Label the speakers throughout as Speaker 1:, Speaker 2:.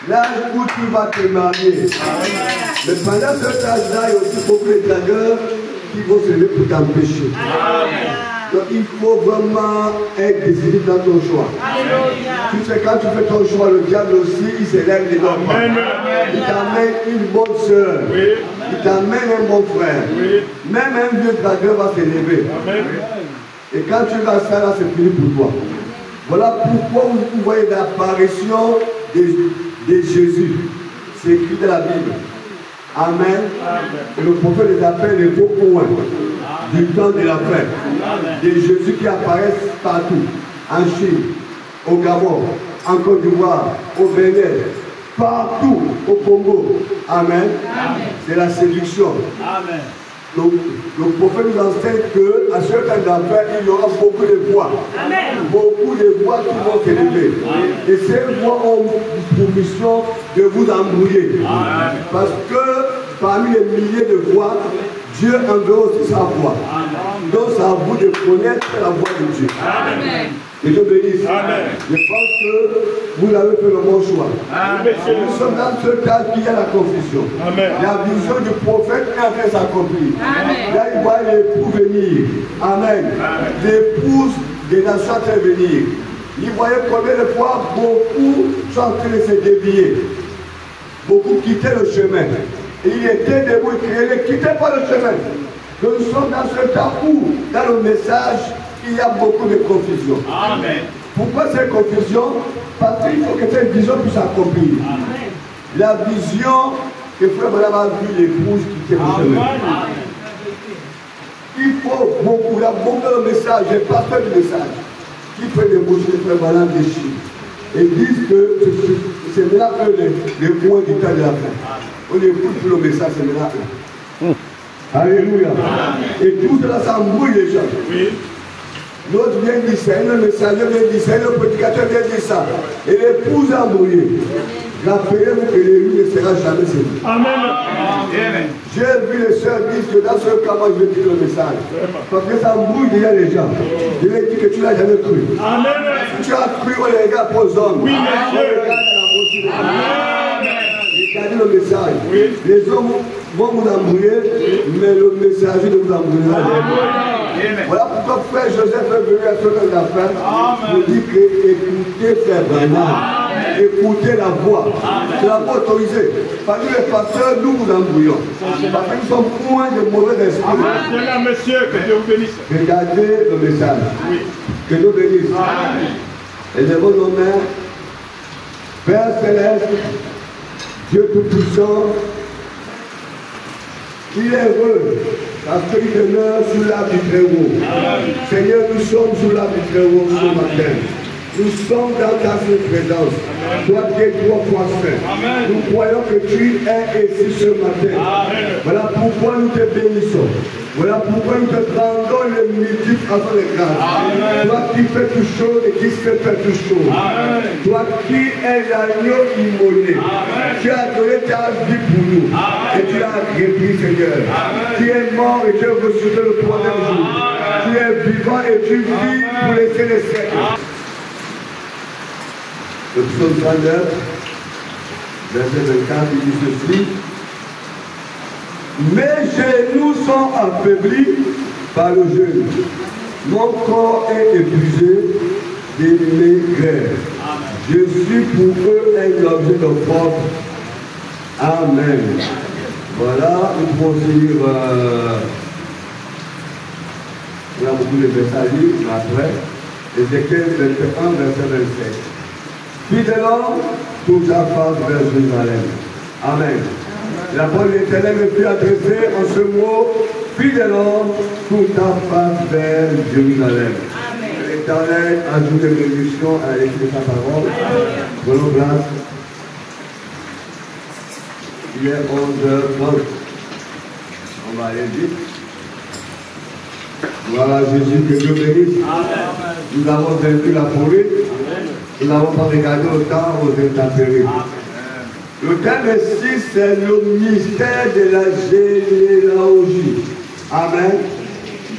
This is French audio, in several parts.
Speaker 1: l'âge où tu vas te marier. Mais pendant cet âge-là, il y a aussi beaucoup de dragueurs qui vont se lever pour t'empêcher. Donc il faut vraiment être décisif dans ton choix. Tu sais, quand tu fais ton choix, le diable aussi, il se lève les dents. Il t'amène une bonne soeur. Il t'amène un bon frère. Même un vieux dragueur va se lever. Et quand tu vas ça, là, c'est fini pour toi. Voilà pourquoi vous voyez l'apparition de Jésus. C'est écrit dans la Bible. Amen. Et le prophète les appelle les beaux points du temps de la fin. Des Jésus qui apparaissent partout. En Chine, au Gabon, en Côte d'Ivoire, au Bénin, partout au Congo. Amen. C'est la séduction. Amen. Donc, le prophète nous enseigne qu'à ce temps d'affaires, il y aura beaucoup de voix. Beaucoup de voix qui vont s'élever. Et ces voix ont pour mission de vous embrouiller. Parce que parmi les milliers de voix, Dieu enverra aussi sa voix. Donc, c'est à vous de connaître la voix de Dieu. Que Dieu bénisse. Je pense que vous avez fait le bon choix. Nous sommes dans ce cas qui a la confusion. La vision du prophète est en train de s'accomplir. Là, il voit l'époux venir. Amen. L'épouse des nations en train de venir. Il voyait combien de fois beaucoup sont en train de se dévier. Beaucoup quittaient le chemin. Et il était debout, il criait, ne quittez pas le chemin. Nous sommes dans ce cas où, dans le message, il y a beaucoup de confusion. Amen. Pourquoi cette confusion? Parce qu'il faut que cette vision puisse s'accomplir. La vision que Frère Branham a vu l'épouse quitter le chemin. Il faut beaucoup, il y a beaucoup de messages, les pasteurs du message, qui prennent les bouches de Frère Branham des Chine et disent que c'est là que les points du temps de la fin. On écoute tout le message, c'est là. Alléluia. Et tout cela s'embrouille les gens. L'autre vient dire ça, le messager vient dire ça, le prédicateur vient dire ça. Et l'épouse est embrouillée. Rappelez-vous que l'élu ne sera jamais séduit. Amen. J'ai vu les sœurs dire que dans ce cas, moi je vais dire le message. Parce que ça embrouille déjà les gens. Je vais dire que tu n'as jamais cru. Amen. Si tu as cru, on les regarde pour les hommes. Oui, on regarde à la beauté. Regardez le message. Les hommes vont vous embrouiller, mais le messager ne vous embrouillera jamais. Voilà pourquoi Frère Joseph est venu à ce temps d'affaires pour dire que écoutez Frère Branham, écoutez la voix. C'est la voix autorisée. Parmi les pasteurs, nous vous embrouillons. Parce que nous sommes point de mauvais esprits.
Speaker 2: Monsieur, que Dieu vous bénisse.
Speaker 1: Regardez le message. Que Dieu bénisse. Élevons nos mains. Père Céleste, Dieu Tout-Puissant, il est heureux parce qu'il demeure sous l'arbre du Très-Haut. Seigneur, nous sommes sous l'arbre du Très-Haut ce matin. Nous sommes dans ta présence. Toi qui es 3 fois saint. Nous croyons que tu es ici ce matin. Voilà pourquoi nous te bénissons. Voilà pourquoi nous te rendons le multiples avant les grâces. Toi qui fais tout chose et qui se fait tout chose. Toi qui es l'agneau immolé. Tu as donné ta vie pour nous. Et tu l'as repris, Seigneur. Tu es mort et tu es ressuscité le 3e jour. Tu es vivant et tu vis pour laisser les siècles. Le psaume 39, verset 24, il dit ceci. Mes genoux sont affaiblis par le jeûne. Mon corps est épuisé de maigreur. Je suis pour eux un objet de force. Amen. Voilà, nous pouvons lire. On a beaucoup de versets à lire après. Ézéchiel 21, verset 27. Fidèlement, toute la face vers Jérusalem. Amen. La parole de l'Éternel me fut adressée en ce mot, fidèlement, toute ta face vers Jérusalem. L'Éternel ajoute des bénédictions à l'écrire de sa parole. Prenons place. Il est 11h30. On va aller vite. Voilà Jésus, que Dieu bénisse. Nous avons vaincu la folie. Nous n'avons pas regardé le temps aux intempéries. Le thème ici, c'est le mystère de la généalogie. Amen.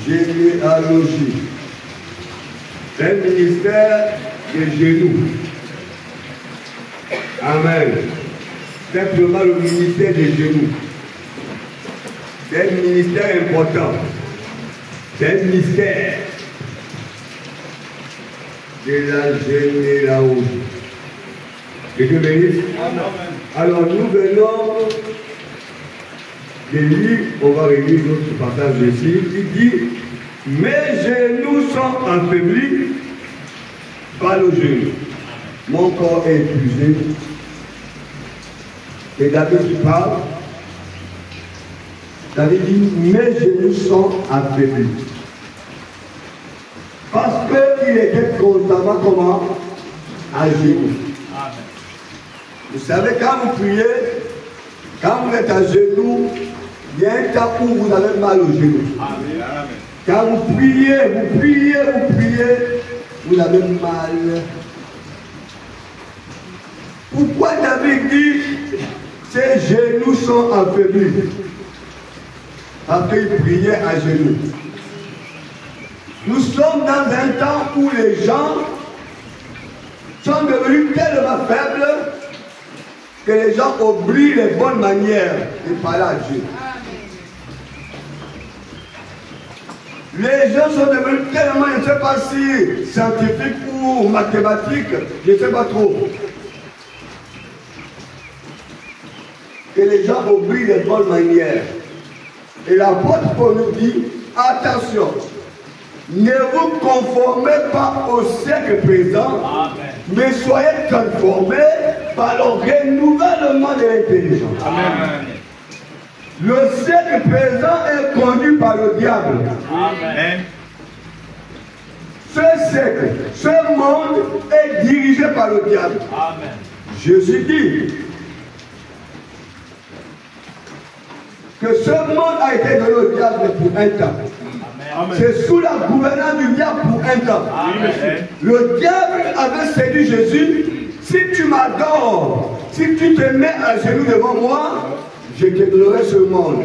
Speaker 1: Généalogie. C'est un ministère des genoux. Amen. Simplement le ministère des genoux. C'est un ministère important. C'est un mystère de la généalogie. Que Dieu bénisse. Alors nous venons de lire, on va relire notre passage ici, qui dit « Mes genoux sont affaiblis par le genou. Mon corps est épuisé. » Et David qui parle, David dit « Mes genoux sont affaiblis. » Parce qu'il était constamment comment? À genoux. Vous savez, quand vous priez, quand vous êtes à genoux, il y a un temps où vous avez mal au genou. Quand vous priez, vous avez mal. Pourquoi David dit ses genoux sont affaiblis? Parce qu'il priait à genoux. Nous sommes dans un temps où les gens sont devenus tellement faibles que les gens oublient les bonnes manières de parler à Dieu. Les gens sont devenus tellement, je ne sais pas si scientifiques ou mathématiques, je ne sais pas trop, que les gens oublient les bonnes manières. Et l'apôtre Paul nous dit, attention, ne vous conformez pas au siècle présent, amen, mais soyez transformés par le renouvellement de l'intelligence. Amen. Le siècle présent est conduit par le diable. Amen. Ce siècle, ce monde est dirigé par le diable. Amen. Jésus dit que ce monde a été donné au diable pour un temps. C'est sous la gouvernance du diable pour un temps. Amen. Le diable avait séduit Jésus. Si tu m'adores, si tu te mets à genoux devant moi, je te donnerai ce monde.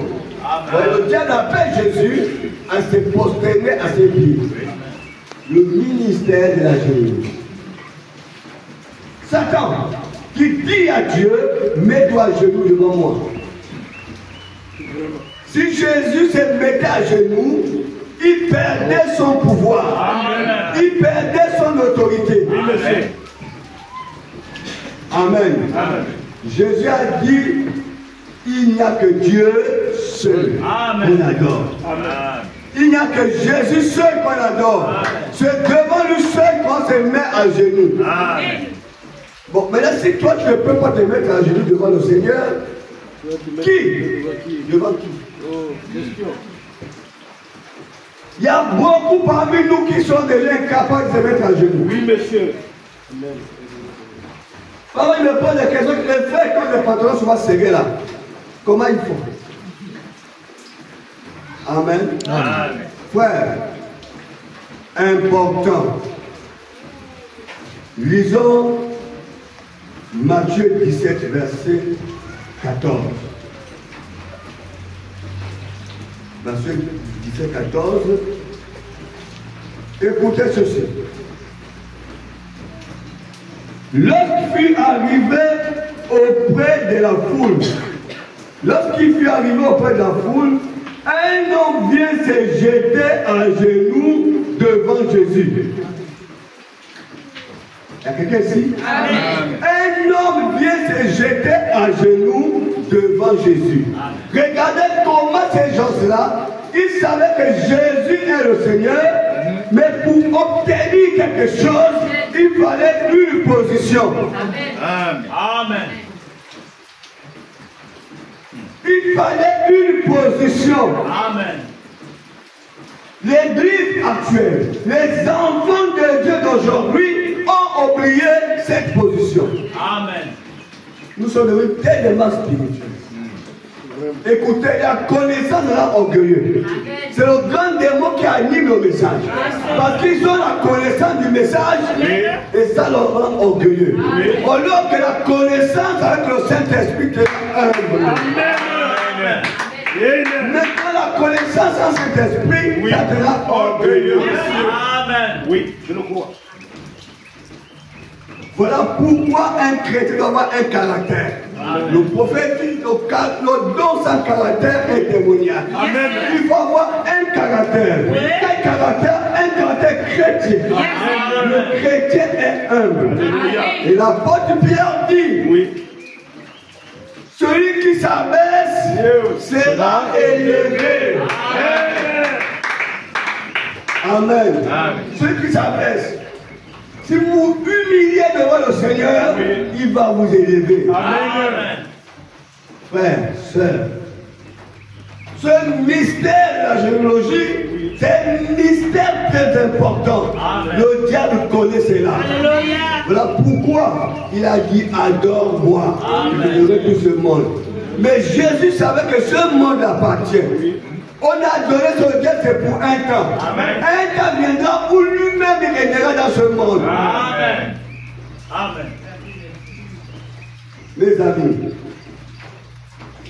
Speaker 1: Le diable appelle Jésus à se prosterner à ses pieds. Le ministère de la généalogie. Satan, qui dit à Dieu, mets-toi à genoux devant moi. Si Jésus se mettait à genoux, il perdait son pouvoir. Amen. Il perdait son autorité. Amen. Amen. Amen. Jésus a dit, il n'y a que Dieu seul qu'on adore. Amen. Il n'y a que Jésus seul qu'on adore. C'est devant lui seul qu'on se met à genoux. Amen. Bon, maintenant si toi tu ne peux pas te mettre à genoux devant le Seigneur, qui? Devant qui? Oh, question. Il y a beaucoup parmi nous qui sont déjà incapables de se mettre à genoux. Oui, monsieur. Parfois, il me pose des questions. Les frères, quand les patrons sont serrés là, comment ils font? Amen. Amen. Frère, important. Lisons Matthieu 17, verset 14. Verset 17, 14. Écoutez ceci. Lorsqu'il fut arrivé auprès de la foule, un homme vient se jeter à genoux devant Jésus. Il y a quelqu'un ici? Amen. Un homme vient se jeter à genoux devant Jésus. Amen. Regardez comment ces gens-là, ils savaient que Jésus est le Seigneur, mais pour obtenir quelque chose, il fallait une position. Amen. Amen. Il fallait une position. Amen. L'Église actuelle, les enfants de Dieu d'aujourd'hui ont oublié cette position. Amen. Nous sommes devenus tellement spirituels. Écoutez, la connaissance rend orgueilleux. C'est le grand démon qui anime le message. Parce qu'ils ont la connaissance du message et ça leur rend orgueilleux. Au lieu que la connaissance avec le Saint-Esprit qui est humble. Amen. Maintenant, la connaissance en Saint-Esprit, ça te rend orgueilleux. Amen. Oui, je le crois. Voilà pourquoi un chrétien doit avoir un caractère. Amen. Le prophète dit que dans son caractère est démoniaque. Amen. Il faut avoir un caractère. Oui. Quel caractère? Un caractère chrétien. Amen. Le chrétien est humble. Et l'apôtre Pierre dit, oui, celui qui s'abaisse sera élevé. Amen. Amen. Celui qui s'abaisse. Si vous vous humiliez devant le Seigneur, oui, il va vous élever. Amen. Frères, sœurs, ce mystère de la généalogie, oui, c'est un mystère très important. Amen. Le diable connaît cela. Alléluia. Voilà pourquoi il a dit adore-moi, je donnerai tout ce monde. Mais Jésus savait que ce monde appartient. Oui. On a donné ce Dieu, c'est pour un temps. Amen. Un temps viendra où lui-même il régnera dans ce monde. Amen. Amen. Mes amis,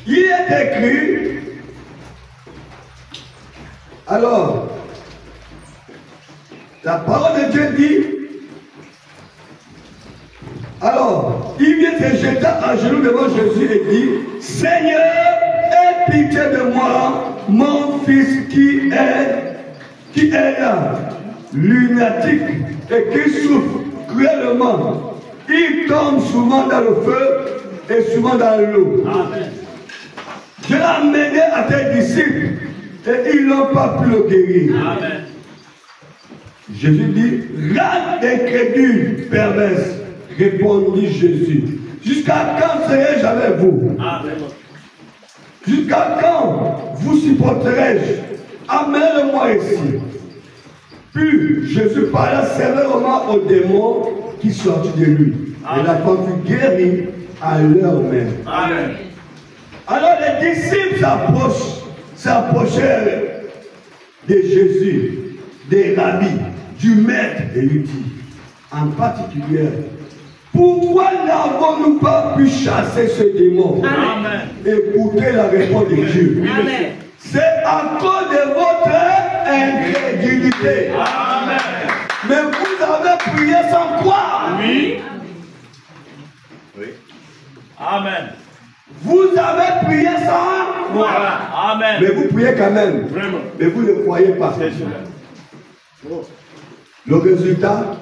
Speaker 1: il est écrit, alors, la parole de Dieu dit, alors, il vient se jeter à genoux devant Jésus et dit, Seigneur, aie pitié de moi, mon fils qui est là, lunatique et qui souffre cruellement. Il tombe souvent dans le feu et souvent dans l'eau. Je l'ai amené à tes disciples et ils n'ont pas pu le guérir. Amen. Jésus dit, rate incrédule, perverse, répondit Jésus. Jusqu'à quand serai-je avec vous? Amen. Jusqu'à quand vous supporterai-je? Amenez-le-moi ici. Puis Jésus parla sévèrement aux démons qui sortaient de lui. Amen. Et la femme fut guérie à l'heure même. Amen. Alors les disciples s'approchèrent de Jésus, des rabbis, du maître, et lui dit, en particulier, pourquoi n'avons-nous pas pu chasser ce démon? Amen. Écoutez la réponse de Dieu. Amen. C'est à cause de votre incrédulité. Amen. Mais vous avez prié sans croire. Oui. Oui. Amen. Vous avez prié sans croire. Amen. Mais vous priez quand même. Vraiment. Mais vous ne croyez pas. Oh. Le résultat,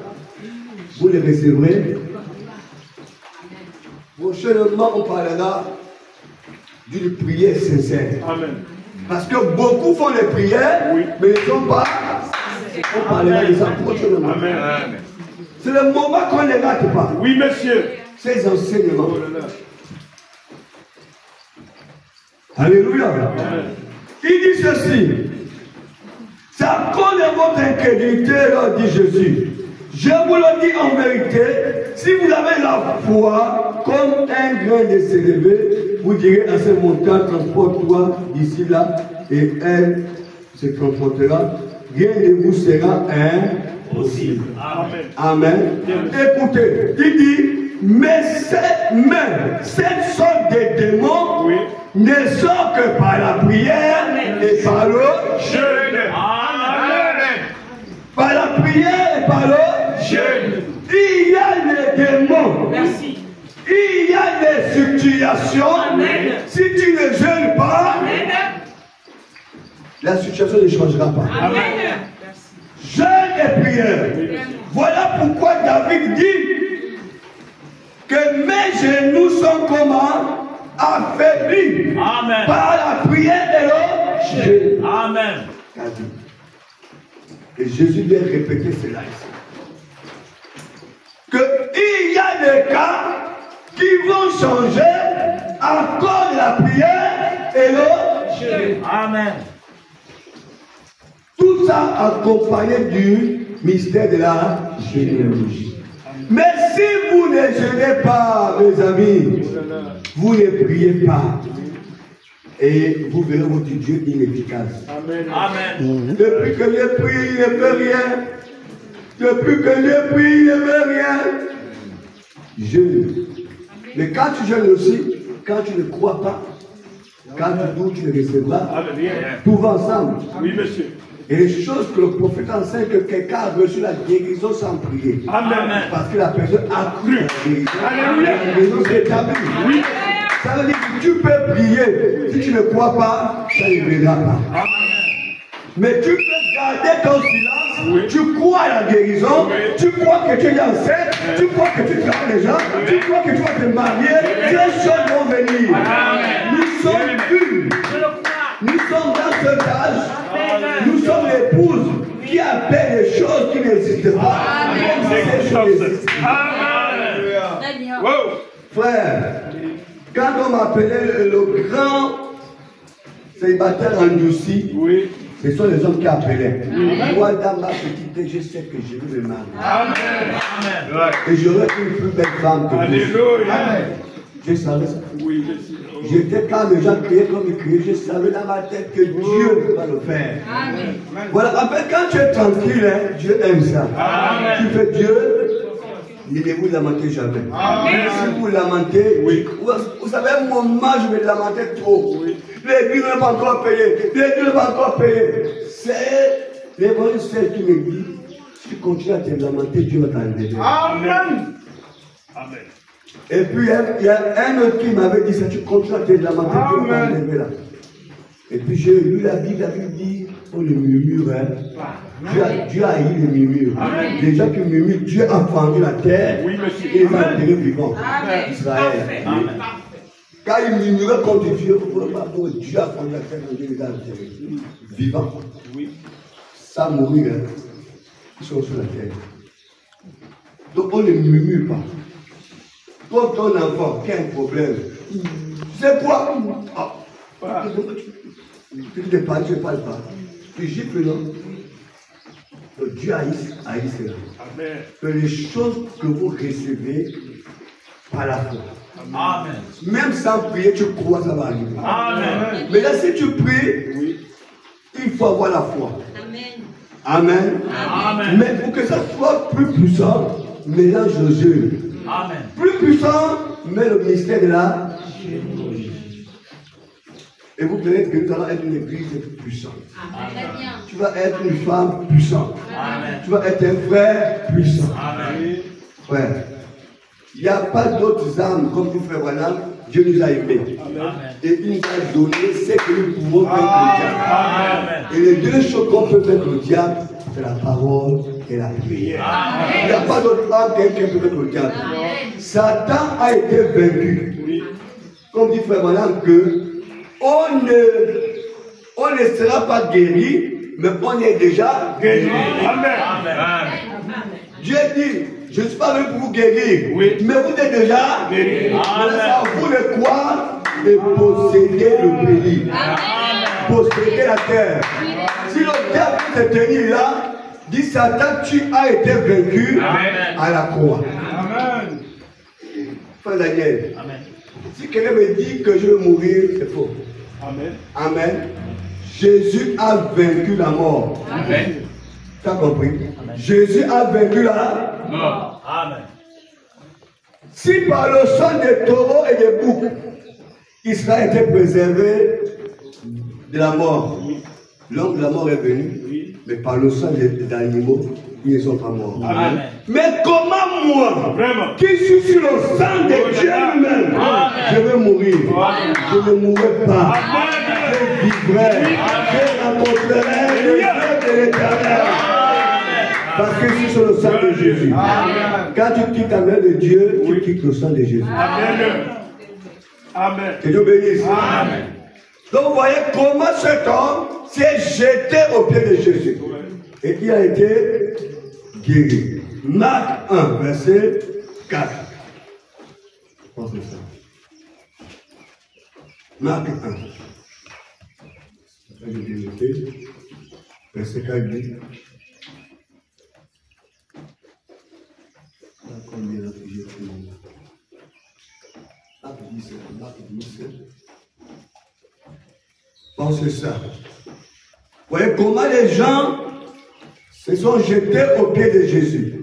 Speaker 1: vous le recevrez. Prochainement, on parlera d'une prière sincère. Amen. Parce que beaucoup font les prières, oui, mais ils ne sont pas. On parlera de ça prochainement. Amen. C'est le moment qu'on ne rate pas. Oui, monsieur. Ces enseignements. Alléluia. Amen. Il dit ceci. C'est à cause de votre incrédulité, leur dit Jésus. Je vous le dis en vérité, si vous avez la foi comme un grain de sénévé, vous direz à ce montagne, transporte-toi d'ici là, et elle se transportera. Rien ne vous sera impossible. Amen. Amen. Écoutez, il dit, mais cette sorte de démons, oui, ne sort que par la prière. Amen. Et par le jeûne. Amen. Par la prière et par le jeûne. Il y a les démons. Merci. Il y a des situations. Amen. Si tu ne jeûnes pas, amen, la situation ne changera pas. Amen. Jeûne et prière. Amen. Voilà pourquoi David dit que mes genoux sont comment? Affaiblis. Amen. Par la prière et le jeûne. Amen. Et Jésus vient répéter cela ici. Qu'il y a des cas qui vont changer à cause de la prière et le jeûne. Amen. Tout ça accompagné du mystère de la généalogie. Mais si vous ne jeûnez pas, mes amis, vous ne priez pas. Et vous verrez votre Dieu inefficace. Amen. Amen. Depuis que je prie, il ne fait rien. Depuis que je prie, il ne fait rien. Jeûne. Mais quand tu jeûnes aussi, quand tu ne crois pas, quand tu doutes, tu ne recevras. Tout va ensemble. Oui, monsieur. Et les choses que le prophète enseigne, que quelqu'un a reçu la guérison sans prier.
Speaker 2: Amen.
Speaker 1: Parce que la personne a cru la guérison.
Speaker 2: Alléluia.
Speaker 1: La guérison s'est établie.
Speaker 2: Oui.
Speaker 1: Ça veut dire que tu peux prier. Si tu ne crois pas, ça ne viendra pas.
Speaker 2: Amen.
Speaker 1: Mais tu peux garder ton silence.
Speaker 2: Oui.
Speaker 1: Tu crois à la guérison.
Speaker 2: Oui.
Speaker 1: Tu crois que tu es enceinte. Tu crois que tu travailles déjà. Tu crois que tu vas te marier. Ces choses vont venir.
Speaker 2: Amen.
Speaker 1: Nous sommes purs. Nous sommes dans ce âge. Nous sommes l'épouse qui appelle les choses qui n'existent pas. Comme si ces choses existent.
Speaker 2: Amen. Wow.
Speaker 1: Frère, quand on m'appelait le grand célibataire endurci,
Speaker 2: Oui.
Speaker 1: ce sont les hommes qui appelaient. Moi, dans ma petite vie, je sais que je vais me marier.
Speaker 2: Amen.
Speaker 1: Et j'aurai une plus belle femme que vous.
Speaker 2: Alléluia.
Speaker 1: Je savais ça.
Speaker 2: Oui, je sais.
Speaker 1: J'étais quand les gens criaient comme ils criaient, je savais dans ma tête que Dieu va le faire.
Speaker 3: Amen.
Speaker 1: Voilà, après quand tu es tranquille, hein, Dieu aime ça.
Speaker 2: Amen.
Speaker 1: Tu fais Dieu, ne vous lamentez jamais.
Speaker 2: Amen.
Speaker 1: Si vous lamentez,
Speaker 2: Oui.
Speaker 1: vous savez, un moment, je me lamentais trop. L'église n'est pas encore payée. L'église n'est pas encore payée. C'est l'évangile celle qui me dit, si tu continues à te lamenter, Dieu va t'enlever.
Speaker 2: Amen. Amen.
Speaker 1: Et puis, il y a un autre qui m'avait dit, si tu continues à te lamenter, Dieu va t'enlever là. Et puis, j'ai lu la Bible dit, oh le murmure, hein. Dieu a haï les murmures.
Speaker 2: Amen.
Speaker 1: Les gens qui murmurent, Dieu a fendu la terre.
Speaker 2: Oui, monsieur.
Speaker 1: Et les a enterrés vivants.
Speaker 3: Amen.
Speaker 1: Israël.
Speaker 2: Amen.
Speaker 1: Quand ils murmuraient contre Dieu, Dieu a fendu la terre, Dieu les a enterrés vivants.
Speaker 2: Oui.
Speaker 1: Sans mourir, hein. Ils sont sur la terre. Donc on ne murmure pas. Quand ton enfant qui a un problème, c'est quoi? Ah. Tu ne parles, tu ne parles pas. Tu gifles, non? Donc Dieu haït cela.
Speaker 2: Amen.
Speaker 1: Que les choses que vous recevez par la foi.
Speaker 2: Amen.
Speaker 1: Même sans prier, tu crois que ça va arriver.
Speaker 2: Amen.
Speaker 1: Mais là, si tu pries,
Speaker 2: Oui.
Speaker 1: il faut avoir la foi.
Speaker 3: Amen.
Speaker 1: Amen.
Speaker 2: Amen.
Speaker 1: Mais pour que ça soit plus puissant, mélange Josué.
Speaker 2: Amen.
Speaker 1: Plus puissant, mais le ministère de la. Et vous verrez que nous allons être une église puissante.
Speaker 3: Très bien.
Speaker 1: Tu vas être une femme puissante.
Speaker 2: Amen.
Speaker 1: Tu vas être un frère puissant.
Speaker 2: Amen.
Speaker 1: Frère. Il n'y a pas d'autres âmes comme dit frère Branham. Dieu nous a aimés.
Speaker 2: Amen.
Speaker 1: Et il nous a donné ce que nous pouvons vaincre le diable.
Speaker 2: Amen.
Speaker 1: Et les deux choses qu'on peut vaincre le diable, c'est la parole et la prière. Il n'y a pas d'autre âme qui peut vaincre le diable. Satan a été vaincu.
Speaker 2: Oui.
Speaker 1: Comme dit frère Branham que on ne sera pas guéri, mais on est déjà guéri.
Speaker 2: Amen.
Speaker 1: Dieu dit, je ne suis pas venu pour vous guérir,
Speaker 2: Oui.
Speaker 1: mais vous êtes déjà
Speaker 2: Guéri.
Speaker 1: Mais c'est à vous de croire et posséder le pays, posséder la terre. Si le diable peut te tenir là, dit Satan, tu as été vaincu
Speaker 2: Amen.
Speaker 1: à la croix.
Speaker 2: Amen.
Speaker 1: Frère Daniel,
Speaker 2: Amen.
Speaker 1: si quelqu'un me dit que je vais mourir, c'est faux.
Speaker 2: Amen.
Speaker 1: Amen. Jésus a vaincu la mort.
Speaker 2: Amen.
Speaker 1: Tu as compris? Jésus a vaincu la mort.
Speaker 2: Mort. Amen.
Speaker 1: Si par le sang des taureaux et des boucs, Israël était préservé de la mort, l'homme de la mort est venu, mais par le sang des animaux, ils ne sont pas morts.
Speaker 2: Amen.
Speaker 1: Mais comment moi,
Speaker 2: Vraiment.
Speaker 1: qui suis sur le sang de Dieu lui-même, je vais mourir? Je ne mourrai pas. Je vivrai. Je rencontrerai le Dieu de l'Éternel. Parce que je suis sur le sang de Jésus. Quand tu quittes la main de Dieu, tu quittes le sang de Jésus.
Speaker 2: Amen. Amen.
Speaker 1: Que Dieu bénisse.
Speaker 2: Amen.
Speaker 1: Donc vous voyez comment cet homme s'est jeté au pied de Jésus. Et il a été guéri. Marc 1, verset 4. Pensez ça. Marc 1. Je vais vérifier. Verset 4 dit. Combien de j'ai pris? Marc 10. Marc 10. Pensez ça. Vous voyez comment les gens se sont jetés au pied de Jésus.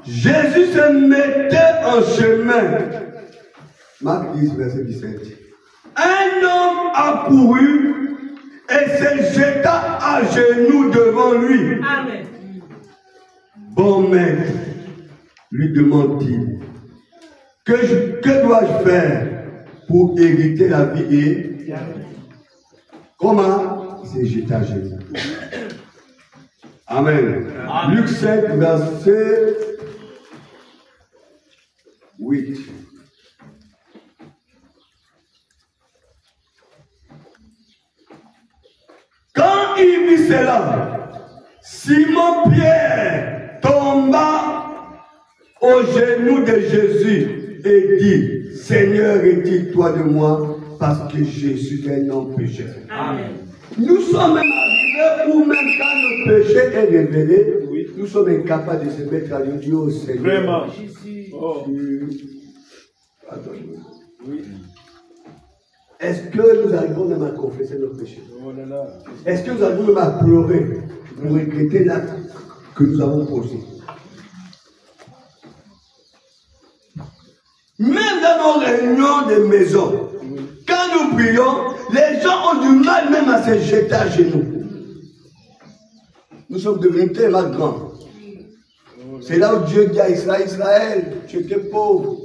Speaker 1: Jésus se mettait en chemin. Marc 10, verset 17. Un homme accourut et se jeta à genoux devant lui.
Speaker 3: Amen.
Speaker 1: Bon maître, lui demande-t-il, que dois-je faire pour hériter la vie et comment? Il s'est jeté à genoux. Amen. Amen. Luc 7, verset 8. Quand il vit cela, Simon-Pierre tomba aux genoux de Jésus et dit, Seigneur, retire-toi de moi, parce que je suis un homme pécheur.
Speaker 3: Amen.
Speaker 1: Nous sommes même arrivés où même quand notre péché est révélé, oui, nous sommes incapables de se mettre à lui dire au Seigneur.
Speaker 2: Vraiment.
Speaker 1: Oh. Oui. Est-ce que nous arrivons même à confesser nos péchés? Oh là là. Est-ce que nous arrivons même à pleurer pour regretter l'acte que nous avons posé? Même dans nos réunions de maison, quand nous prions, les gens ont du mal même à se jeter à genoux. Nous sommes devenus tellement grands. C'est là où Dieu dit à Israël, Israël, tu étais pauvre.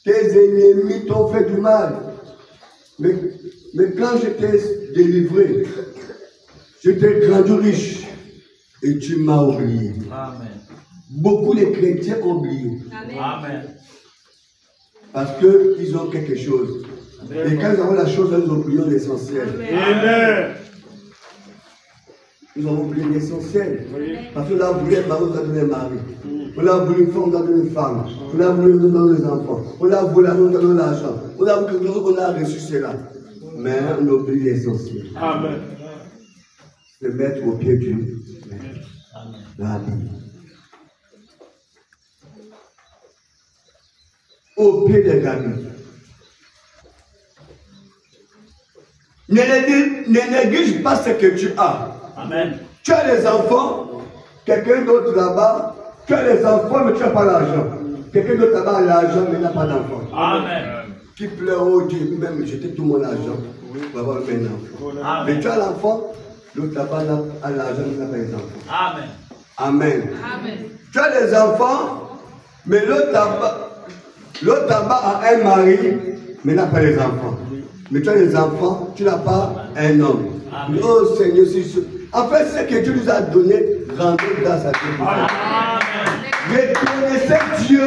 Speaker 1: Tes ennemis t'ont fait du mal. Mais quand je t'ai délivré, je t'ai rendu riche et tu m'as oublié. Amen. Beaucoup de chrétiens ont oublié.
Speaker 3: Amen.
Speaker 1: Parce qu'ils ont quelque chose. Et quand ils ont la chose, ils ont oublié l'essentiel.
Speaker 2: Amen.
Speaker 1: Ils ont oublié l'essentiel. Parce que là, vous voulez un mari, vous avez donné un mari. On a voulu une femme, on a donné une femme. On a voulu donner des enfants. On a voulu donner l'argent. On a voulu qu'on a reçu cela. Mais on oublie l'essentiel.
Speaker 2: Amen.
Speaker 1: Se mettre au pied du la Bible. Au pied de la Bible. Ne néglige pas ce que tu as.
Speaker 2: Amen.
Speaker 1: Tu as des enfants, quelqu'un d'autre là-bas, tu as des enfants, mais tu n'as pas l'argent. Quelqu'un d'autre là-bas a l'argent, mais n'a pas d'enfant.
Speaker 2: Amen.
Speaker 1: Qui pleure, oh Dieu, même jeter tout mon argent pour avoir un enfant. Amen. Mais tu as l'enfant, l'autre là-bas a l'argent, mais n'a pas les enfants.
Speaker 2: Amen.
Speaker 1: Amen.
Speaker 3: Amen.
Speaker 1: Tu as des enfants, mais l'autre là-bas a un mari, mais n'a pas les enfants. Mais tu as des enfants, tu n'as pas un homme. Amen. Oh Seigneur, en fait, ce que Dieu nous a donné, rendez grâce à Dieu. Reconnaissez Dieu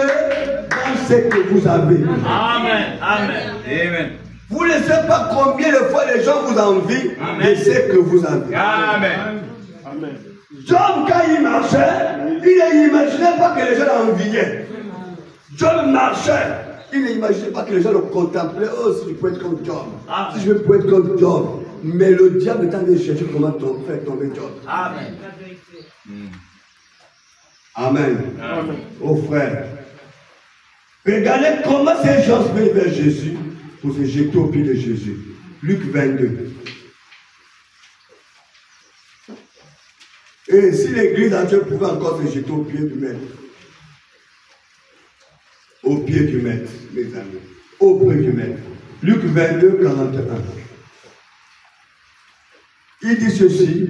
Speaker 1: dans ce que vous avez.
Speaker 2: Amen. Amen. Amen.
Speaker 1: Vous ne savez pas combien de fois les gens vous envient de ce que vous avez.
Speaker 2: Amen. Amen.
Speaker 1: Job, quand il marchait, il n'imaginait pas que les gens l'enviaient. Job marchait. Il n'imaginait pas que les gens le contemplaient. Oh, si je peux être comme Job. Si je peux être comme Job. Mais le diable est en train de chercher comment faire tomber Job.
Speaker 2: Amen.
Speaker 1: Amen. Amen. Oh frère. Regardez comment ces gens se mettent vers Jésus pour se jeter au pied de Jésus. Luc 22. Et si l'église entière pouvait encore se jeter au pied du maître. Au pied du maître, mes amis. Au pied du maître. Luc 22, 41. Il dit ceci.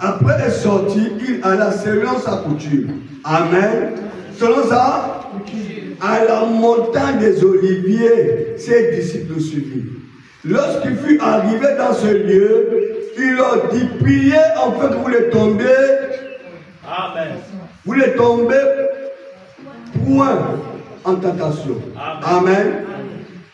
Speaker 1: Après être sorti, il alla selon sa coutume. Amen. Selon sa coutume. À la montagne des Oliviers, ses disciples le suivirent. Lorsqu'il fut arrivé dans ce lieu, il leur dit, priez afin que vous les tombez.
Speaker 2: Amen.
Speaker 1: Vous les tombez point en tentation. Amen.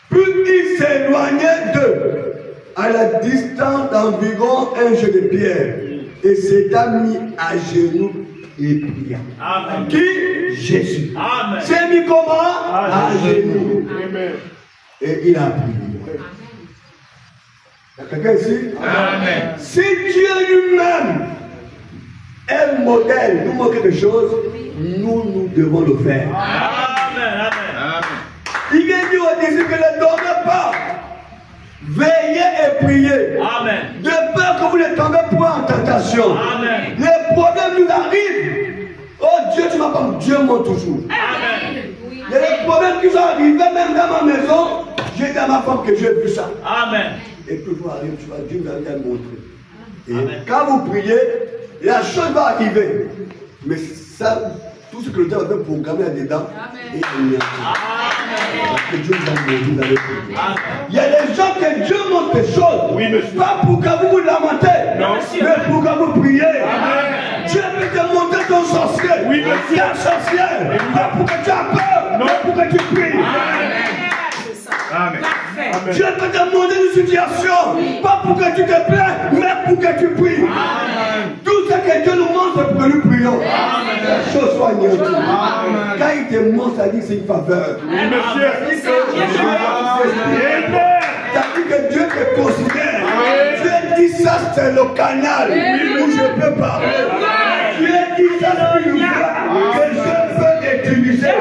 Speaker 1: Puis il s'éloignait d'eux à la distance d'environ un jet de pierre et s'était mis à genoux et pria.
Speaker 2: Amen.
Speaker 1: Qui? Jésus.
Speaker 2: Amen.
Speaker 1: S'est mis comment? À genoux.
Speaker 2: Amen.
Speaker 1: Et il a prié. Il y a quelqu'un ici?
Speaker 2: Amen.
Speaker 1: Si Dieu lui-même est le modèle, nous montre quelque chose, nous devons le faire.
Speaker 2: Amen. Amen.
Speaker 1: Il vient dire aux disciples que ne dormez pas. Veillez et priez.
Speaker 2: Amen.
Speaker 1: De peur que vous ne tombez point en tentation.
Speaker 2: Amen.
Speaker 1: Les problèmes nous arrivent. Oh Dieu, tu m'as pas. Dieu monte toujours.
Speaker 2: Amen.
Speaker 1: Il y a des problèmes qui sont arrivés même dans ma maison. J'ai dit à ma femme que j'ai vu ça.
Speaker 2: Amen.
Speaker 1: Et puis vous arrivez, tu vas Dieu vous a montrer. Et
Speaker 2: Amen.
Speaker 1: quand vous priez, la chose va arriver. Mais ça, tout ce que le diable va programmer là-dedans, et il n'y a pas. Parce que Dieu vous a montré, vous allez prier. Il y a des gens que Dieu montre des choses.
Speaker 2: Oui, monsieur.
Speaker 1: Pas pour que vous vous lamentez,
Speaker 2: Non.
Speaker 1: mais pour que vous priez.
Speaker 2: Amen.
Speaker 1: Dieu peut te montrer ton sorcier.
Speaker 2: Oui, monsieur.
Speaker 1: Ta sorcière. Pas pour que tu aies peur,
Speaker 2: Non.
Speaker 1: mais pour que tu pries.
Speaker 2: Amen. Amen.
Speaker 1: Dieu peut te montrer une situation, pas pour que tu te plains, mais pour que tu pries.
Speaker 2: Amen.
Speaker 1: Tout ce que Dieu nous montre, c'est pour que nous prions. La chose soit anéantie. Quand il te montre, ça dit que c'est une faveur.
Speaker 2: Oui, monsieur.
Speaker 1: Ça dit que Dieu te considère. Dieu dit ça, c'est le canal où je peux parler. Dieu dit ça, c'est une voie que je peux utiliser.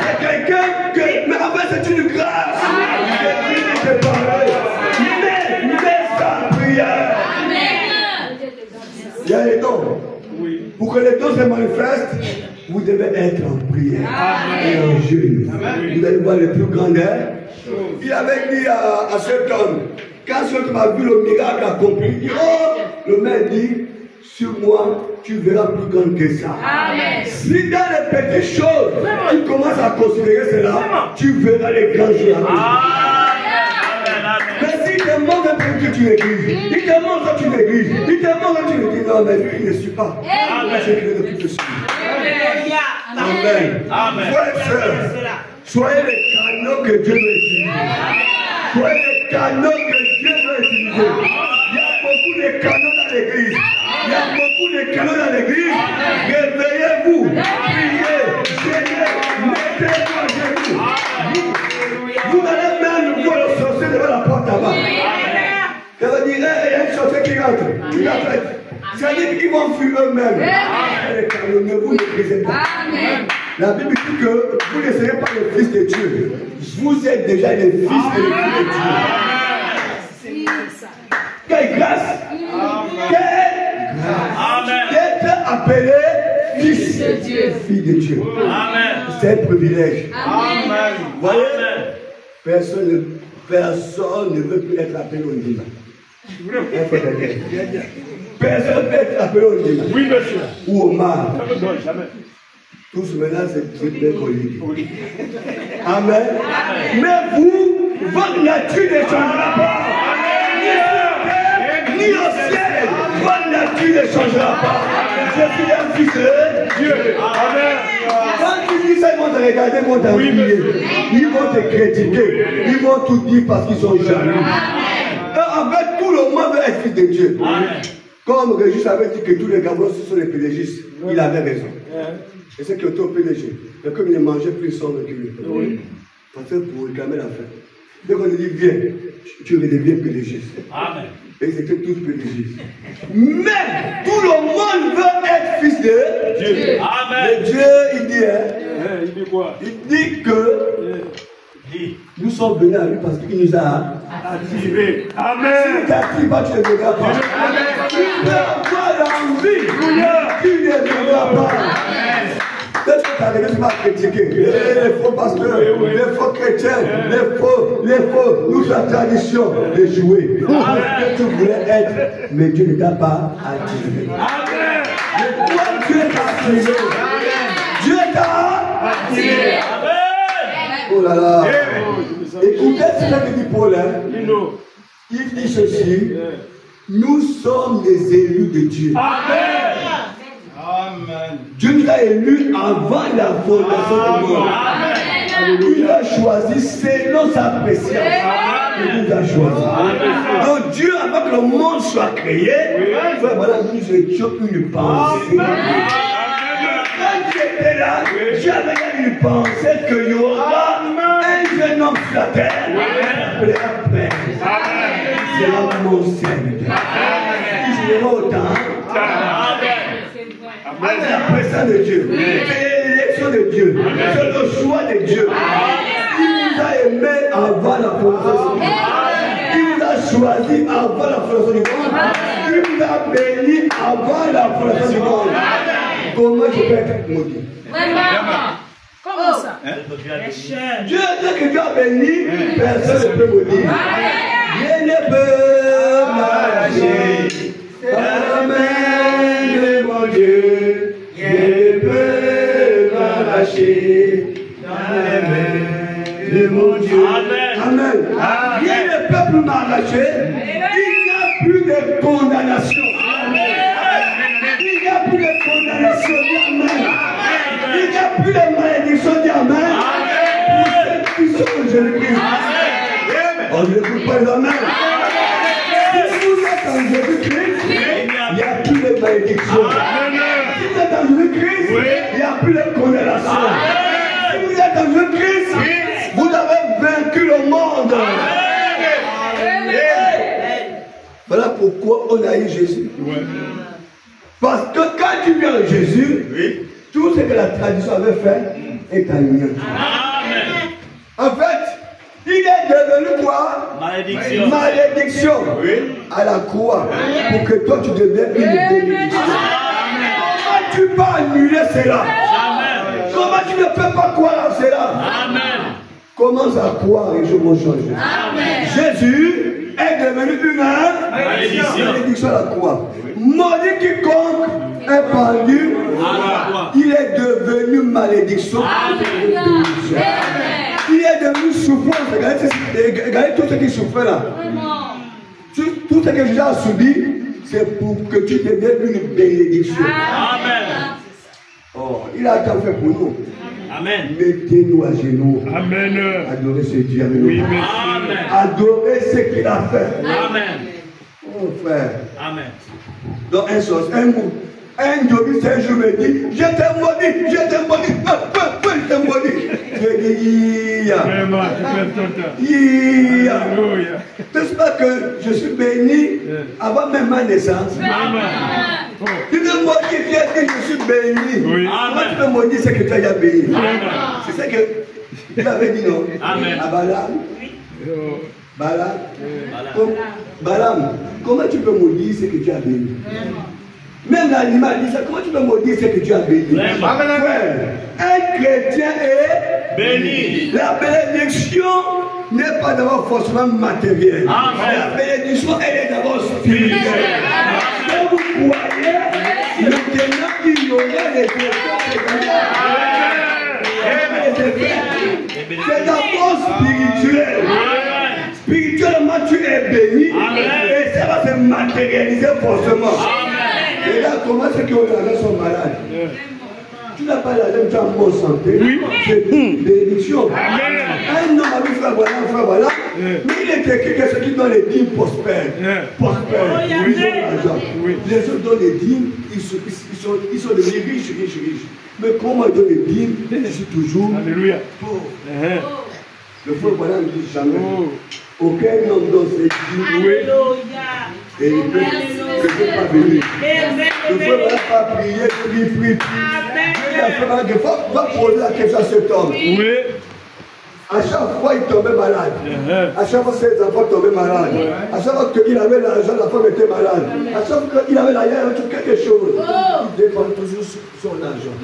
Speaker 1: C'est quelqu'un que, mais en fait, c'est une grâce. Que Dieu te parle. Mais sans prière. Il y a les dons. Pour que les dons se manifestent, vous devez être en prière et en jeûne. Vous allez voir les plus grands airs. Il avait dit à cet homme, quand cet homme a vu le miracle accompli, il dit, oh, le maître dit, sur moi, tu verras plus grand que ça. Amen. Si dans les petites choses, tu commences à considérer cela, tu verras les grands jours. Mais s'il te montre un peu que tu négliges, il te montre que tu négliges, il te montre que tu négliges, non, mais lui, il ne suit pas. C'est qu'il ne peut te suivre. Amen.
Speaker 2: Amen.
Speaker 1: Frères et sœurs, soyez les canaux que Dieu veut utiliser. Soyez les canaux que Dieu veut utiliser. Il y a beaucoup de canaux dans l'église. Il y a beaucoup de canaux dans l'église. Réveillez-vous. Priez. Priez. Mettez-vous à genoux. Vous allez même voir le sorcier devant la porte là-bas. Ça veut dire, il y a une sorcier qui rentre. Il a fait. Ça veut dire qu'ils vont fuir eux-mêmes. Les canaux, ne vous méprisez pas. La Bible dit que vous ne serez pas les fils de Dieu. Vous êtes déjà les fils et les filles de Dieu. Quelle grâce! Quelle grâce! D'être appelé fils de Dieu, fille de Dieu. C'est un privilège. Vous voyez? Personne ne veut plus être appelé au Ndima. Personne ne veut être appelé au Ndima.
Speaker 2: Oui, monsieur.
Speaker 1: Ou au Mar.
Speaker 2: Jamais.
Speaker 1: Tous maintenant, c'est bien connu. Amen. Mais vous, votre nature ne changera pas. Ni au ciel, votre nature ne changera pas. Je suis un fils de Dieu. Amen. Quand tu dis ça, ils vont te regarder, ils vont t'ennuyer. Ils vont te critiquer. Ils vont tout dire parce qu'ils sont jaloux. En fait, tout le monde veut être fils de Dieu. Comme Régis avait dit que tous les Gabois sont les pédagistes, il avait raison. Et c'est que toi, PDG, mais comme il ne mangeait plus, il sort de lui. Parce que pour réclamer la fin. Dès qu'on lui dit, viens, tu redeviens PDG. Amen. Et ils étaient tous PDG. Mais tout le monde veut être fils de Dieu. Amen. Mais Dieu, il dit,
Speaker 2: Il dit quoi?
Speaker 1: il dit que nous sommes venus à lui parce qu'il nous a
Speaker 2: Activé. Amen.
Speaker 1: Si tu n'actives pas, tu ne verras pas. Tu peux avoir l'envie, tu ne verras pas. Qu'est-ce que tu as arrivé, tu vas critiquer les faux pasteurs, les faux chrétiens, les faux, nous la tradition de jouer. Que tu voulais être, mais Dieu ne t'a pas activé. Mais toi, Dieu t'a activé. Dieu t'a activé. Oh là là. Écoutez ce que dit Paul. Il dit ceci. Nous sommes des élus de Dieu. Amen. Dieu nous a élus avant la fondation du monde. Il a choisi selon sa présence. Il nous a choisi. Donc Dieu, avant que le monde soit créé, voilà, nous étions une pensée. Quand tu étais là, Dieu avait une pensée qu'il y aura un jeune homme sur la terre. Appelé après. C'est là mon serviteur. Il sera autant. C'est la présence de Dieu. C'est l'élection de Dieu. C'est le choix de Dieu. Il nous a aimés avant la fondation. choisi avant la fondation du monde. Il nous a bénis avant la fondation du monde. Comment je peux être maudit?
Speaker 3: Comment ça?
Speaker 1: Dieu, dès que Dieu a béni, personne ne peut maudire. Rien ne peut m'arracher la main de mon Dieu. Rien ne peut m'arracher la main de mon Dieu. Amen. Rien ne peut plus m'arracher. Il n'y a plus de condamnation. Il n'y a plus de condamnation. Amen. Il n'y a plus de malédiction. Amen. Pour ceux qui sont en Jésus-Christ. On ne l'écoute pas les amen. Si vous êtes en Jésus-Christ, il n'y a plus de malédiction. Si vous êtes en Jésus-Christ, il n'y a plus de condamnation. Si vous êtes en Jésus-Christ, vous avez vaincu le monde. Voilà pourquoi on a eu Jésus. Parce que quand tu viens à Jésus, tout ce que la tradition avait fait est annulé. En fait, il est devenu quoi? Malédiction. Malédiction. À la croix. Pour que toi tu deviennes une bénédiction. Comment tu peux annuler cela? Comment tu ne peux pas croire en cela? Commence à croire et je vais changer. Jésus est devenu une malédiction à la croix. Maudit quiconque est pendu, il est devenu malédiction. Il est devenu souffrance. Regardez tout ce qui souffrait là. Tout ce que Jésus a subi, c'est pour que tu deviennes une bénédiction. Amen. Oh, il a tant fait pour nous. Amen. Mettez-nous à genoux. Amen. Adorez ce Dieu avec nous. Oui, amen. Adorez ce qu'il a fait. Amen. Oh frère. Amen. Donc un mot. Un jour, c'est un jour me dit, je t'ai maudit, je t'ai maudit, je t'ai maudit. Je dis, vraiment, n'est-ce pas que je suis béni avant même ma naissance? Tu me maudis, tu as dit, je suis béni. Comment tu me maudis, c'est que tu as déjà béni. C'est ça que tu avais dit, non? Amen. À Balaam, comment tu peux maudire ce que tu as béni? Même l'animal dit ça, comment tu peux maudire ce que tu as béni? Un chrétien est béni. La bénédiction n'est pas d'abord forcément matérielle. La bénédiction, elle est d'abord spirituelle. Quand vous croyez, maintenant il y aura les effets. C'est d'abord spirituel. Spirituellement, tu es béni et ça va se matérialiser forcément. Regarde comment ceux qui ont l'argent sont malades. Tu n'as pas l'argent, tu as en bonne santé. C'est une bénédiction. Un homme a vu frère voilà. Mais il est écrit que ceux qui donnent les dîmes prospèrent. Ils ont l'argent. Les autres donnent les dîmes, ils sont devenus riches. Mais comment ils donnent les dîmes, je suis toujours pauvre. Le frère voilà ne dit jamais. Aucun homme donne ses dîmes. Et il ne peut pas venir. Il ne faut pas prier, prie. Il faut poser la question à cet homme. À chaque fois, il tombait malade. À chaque fois, ses enfants tombaient malades. À chaque fois qu'il avait l'argent, la femme était malade. À chaque fois qu'il avait l'argent, il avait quelque chose. Il dépend toujours son argent.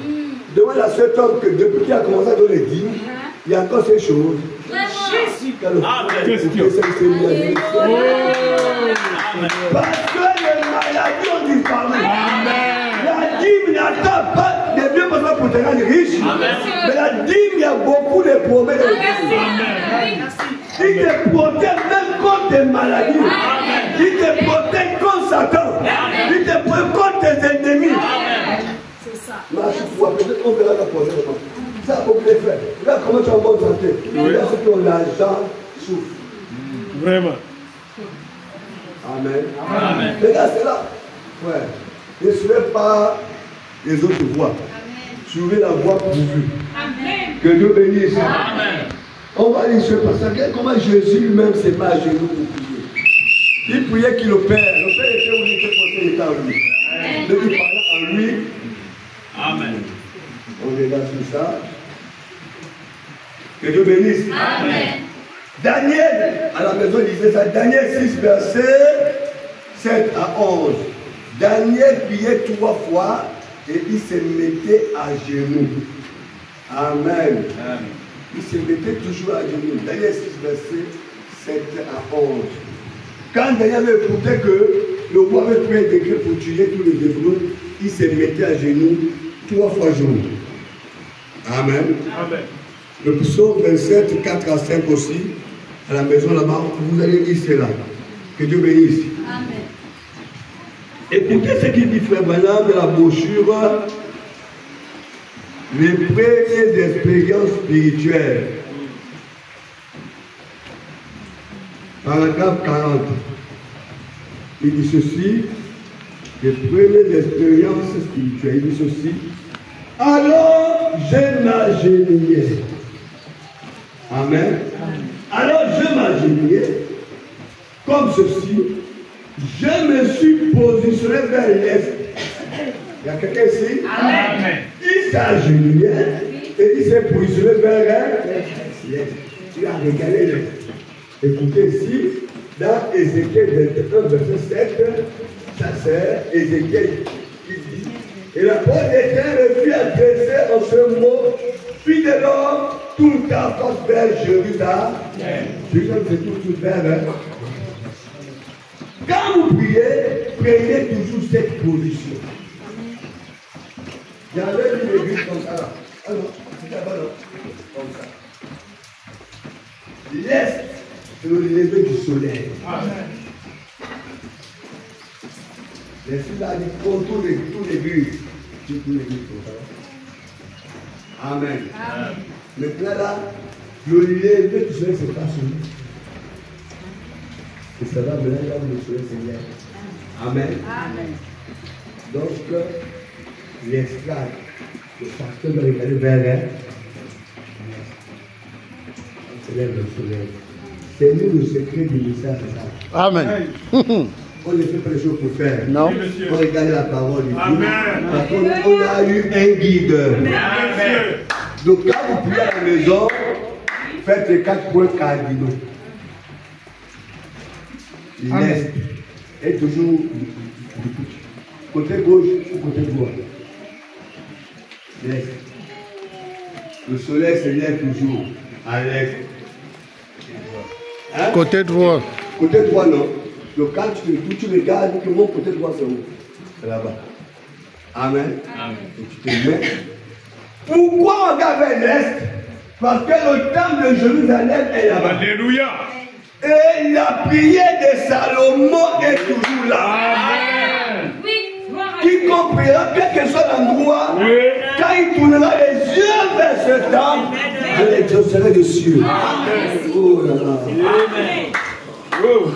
Speaker 1: Demande à cet homme que depuis qu'il a commencé à donner les dîmes, il y a encore ces choses. Parce que les maladies ont disparu. La dîme n'attend pas de bien besoin pour te rendre riche. Mais la dîme, il y a beaucoup de problèmes. Il te protège même contre tes maladies. Il te protège contre Satan. Il te protège contre tes ennemis. C'est ça. Peut-être qu'on verra la prochaine fois. Ça a beaucoup d'effets. Regarde comment tu es en bonne santé. Regarde ceux qui ont l'argent souffrent. Vraiment. Amen. Regarde cela. Ouais. Ne suivez pas les autres voies. Suivez la voie pourvue. Que Dieu bénisse. Amen. On va aller sur le passage. Comment Jésus lui-même s'est pas à genoux pour prier. Il priait qu'il opère. Le Père était où il était porté, il était en lui. Donc il parlait en lui. Amen. On regarde sur ça. Que Dieu bénisse. Amen. Daniel, à la maison, il disait ça. Daniel 6, verset 7 à 11. Daniel priait 3 fois et il se mettait à genoux. Amen. Il se mettait toujours à genoux. Daniel 6, verset 7 à 11. Quand Daniel avait écouté que le roi avait pris un décret pour tuer tous les Hébreux, il se mettait à genoux 3 fois jour. Amen.
Speaker 2: Amen.
Speaker 1: Le psaume 27, 4 à 5 aussi, à la maison là-bas, vous allez lire cela. Que Dieu bénisse.
Speaker 3: Amen.
Speaker 1: Écoutez ce qu'il dit Frère Branham de la brochure les premières expériences spirituelles. Paragraphe 40. Il dit ceci, les premières expériences spirituelles. Il dit ceci. Alors je m'agenouillais. Amen. Alors je m'agenouillais comme ceci. Je me suis positionné vers l'est. Il y a quelqu'un ici?
Speaker 2: Amen.
Speaker 1: Il s'est agenouillé et il s'est positionné vers l'est. Il a regardé l'est. Écoutez ici, dans Ézéchiel 21, verset 7, ça c'est Ézéchiel qui dit. Et la parole d'Éternel fut adressée en ce mot, puis de l'homme, tout à force vers Jérusalem. Jérusalem, c'est tout vers. Quand vous priez, prenez toujours cette position. Il y avait une église comme ça là. Ah non, c'est là-bas là. Comme ça. L'est, c'est le lever du soleil.
Speaker 2: Amen.
Speaker 1: Les filles là, ils font tous les buts. Tous les buts comme ça. Amen.
Speaker 3: Amen.
Speaker 1: Maintenant là, le lever du soleil, c'est pas celui. Et ça va venir là où le soleil se lève. Amen.
Speaker 3: Amen.
Speaker 1: Donc, l'esclave, le pasteur doit regarder vers elle. On se lève le soleil. C'est nous le secret du message.
Speaker 4: Amen.
Speaker 1: On ne fait pas les choses pour faire.
Speaker 4: Non.
Speaker 1: On regarde la parole du Dieu.
Speaker 2: Amen.
Speaker 1: Parce qu'on a eu un guide.
Speaker 2: Amen.
Speaker 1: Donc, quand vous priez à la maison, faites les 4 points cardinaux. L'est est toujours côté gauche ou côté droit. L'est. Le soleil se lève toujours à l'est. Hein?
Speaker 4: Côté droit.
Speaker 1: Côté droit, non. Donc quand tu regardes que mon côté droit c'est où? C'est là-bas. Amen.
Speaker 2: Amen.
Speaker 1: Et tu te mets. Pourquoi on regarde vers l'est? Parce que le temple de Jérusalem est là-bas.
Speaker 2: Alléluia.
Speaker 1: Et la prière de Salomon est toujours là.
Speaker 2: Amen.
Speaker 1: Qui comprendra quel que soit l'endroit,
Speaker 2: Oui.
Speaker 1: quand il tournera les yeux vers ce temple, je l'exaucerai des cieux. Oh là là.
Speaker 2: Oh.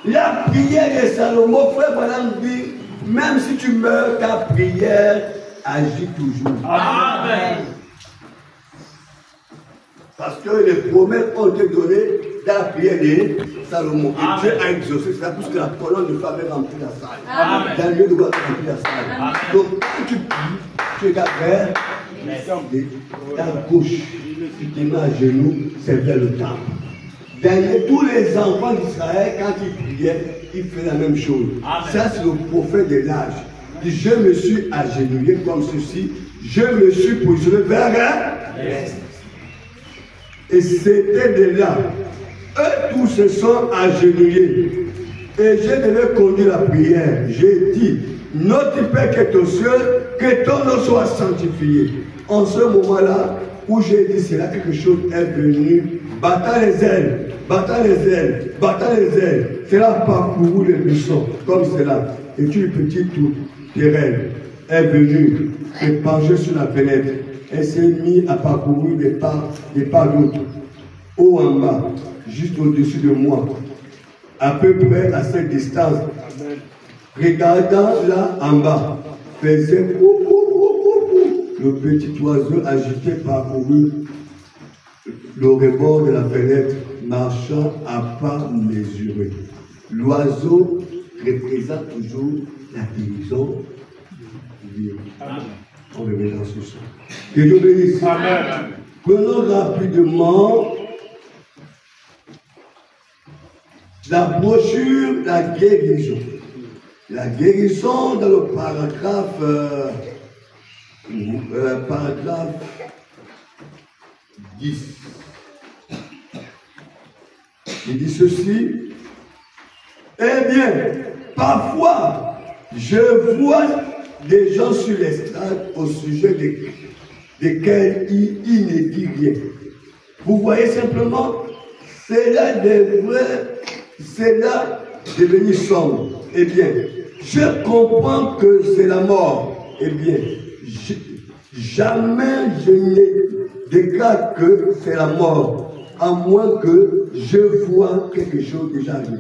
Speaker 1: La prière de Salomon, frère Branham dit, même si tu meurs, ta prière agit toujours.
Speaker 2: Amen.
Speaker 1: Parce que les promesses ont été données dans la prière de Salomon. Et Dieu a exaucé cela puisque la colonne de feu avait rempli la salle.
Speaker 2: Amen.
Speaker 1: Dans le lieu de gloire, rempli la salle.
Speaker 2: Amen.
Speaker 1: Donc quand tu pries, tu regardes vers ta gauche, tu te mets à genoux, c'est vers le temple. Derrière tous les enfants d'Israël, quand ils priaient, ils faisaient la même chose.
Speaker 2: Amen.
Speaker 1: Ça, c'est le prophète de l'âge. Il dit, je me suis agenouillé comme ceci, je me suis positionné vers l'est. Et c'était de là. Eux tous se sont agenouillés. Et je devais conduire la prière. J'ai dit, notre Père qui est aux cieux, que ton nom soit sanctifié. En ce moment-là, où j'ai dit cela, quelque chose est venu, battant les ailes, battant les ailes, battant les ailes. Cela a parcouru les buissons, comme cela. Et une petite terraine est venue et penchée sur la fenêtre. Elle s'est mise à parcourir des pas d'autres, haut en bas, juste au-dessus de moi, à peu près à cette distance. Regardant là en bas, faisait le petit oiseau agité parcouru le rebord de la fenêtre, marchant à pas mesurés. L'oiseau représente toujours la guérison de Dieu. On revient dans ce sens. Que Dieu bénisse.
Speaker 2: Amen.
Speaker 1: Prenons rapidement la brochure, la guérison. La guérison dans le paragraphe 10. Il dit ceci. Eh bien, parfois, je vois des gens sur l'estrade au sujet desquels il ne dit rien. Vous voyez simplement, c'est là des vrais, c'est là devenu sombre. Eh bien, je comprends que c'est la mort. Eh bien, jamais je ne déclare que c'est la mort, à moins que je vois quelque chose déjà arrivé.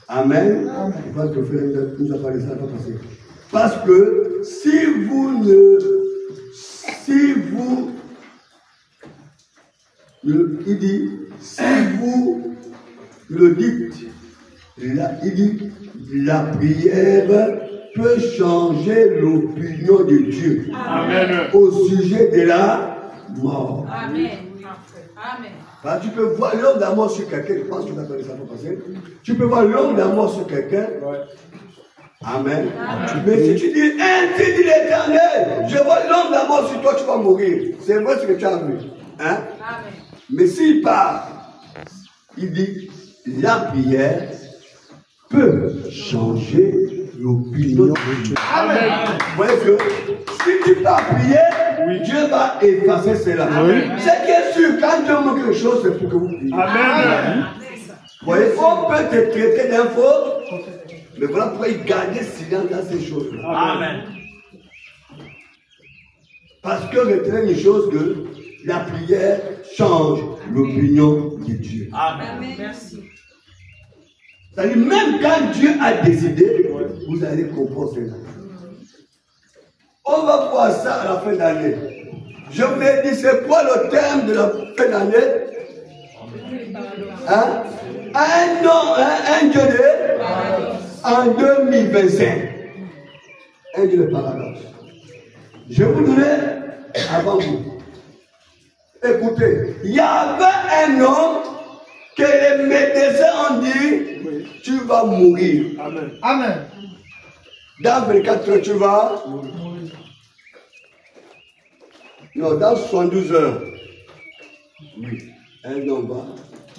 Speaker 1: Amen. Je pense que le frère nous a parlé ça, va passer. Parce que si vous il dit, si vous le dites, là, il dit, la prière peut changer l'opinion de Dieu.
Speaker 2: Amen.
Speaker 1: Au sujet de la mort.
Speaker 3: Amen. Amen.
Speaker 1: Bah, tu peux voir l'homme d'amour sur quelqu'un, je pense que tu as parlé ça pour passer. Tu peux voir l'homme d'amour sur quelqu'un. Amen. Amen. Mais si tu dis, ainsi dit l'Éternel, je vois l'homme d'amour sur toi, tu vas mourir. C'est vrai ce que tu as vu. Hein? Amen. Mais s'il part, il dit, la prière peut changer l'opinion de Dieu. Amen. Vous voyez que si tu pars prier, Dieu va effacer cela. C'est qui est sûr, quand Dieu manque quelque chose, c'est pour que vous priez. Amen. Vous voyez, on peut te traiter d'infos, mais voilà pourquoi il garder silence dans ces choses. Amen. Parce que retenez une chose que la prière change l'opinion de Dieu.
Speaker 3: Amen. Merci.
Speaker 1: C'est-à-dire, même quand Dieu a décidé, vous allez comprendre cela. On va voir ça à la fin d'année. Je vous ai dit, c'est quoi le thème de la fin d'année? Hein? Un Dieu de en 2025. Un Dieu de paradoxe. Je vous dirai avant vous. Écoutez, il y avait un homme que les médecins ont dit, tu vas mourir. Amen. Amen. Dans 24 heures, tu vas mourir. Non, dans 72 heures. Oui, un homme va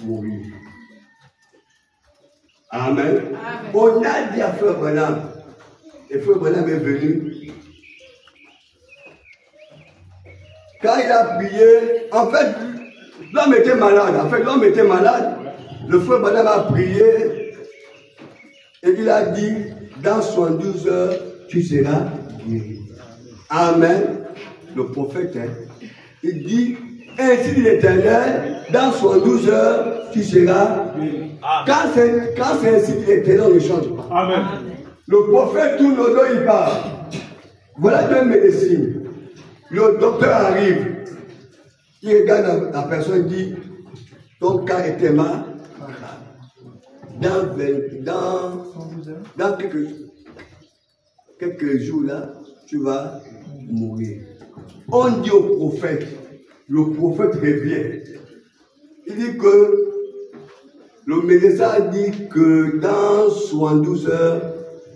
Speaker 1: mourir. Amen. Amen. On a dit à Frère Branham, et Frère Branham est venu. Quand il a prié, en fait, l'homme était malade. L'homme était malade. Le Frère Branham a prié et il a dit, dans 72 heures, tu seras guéri. Amen. Le prophète, il dit, ainsi dit l'Éternel, dans 72 heures, tu seras guéri. Quand c'est ainsi dit l'Éternel, on ne change pas. Amen. Le prophète tourne au dos, il parle. Voilà deux médecines. Le docteur arrive, il regarde la personne, dit, ton cas était mal. Dans quelques jours là, tu vas mourir. On dit au prophète, le prophète revient. Il dit que le médecin dit que dans 72 heures,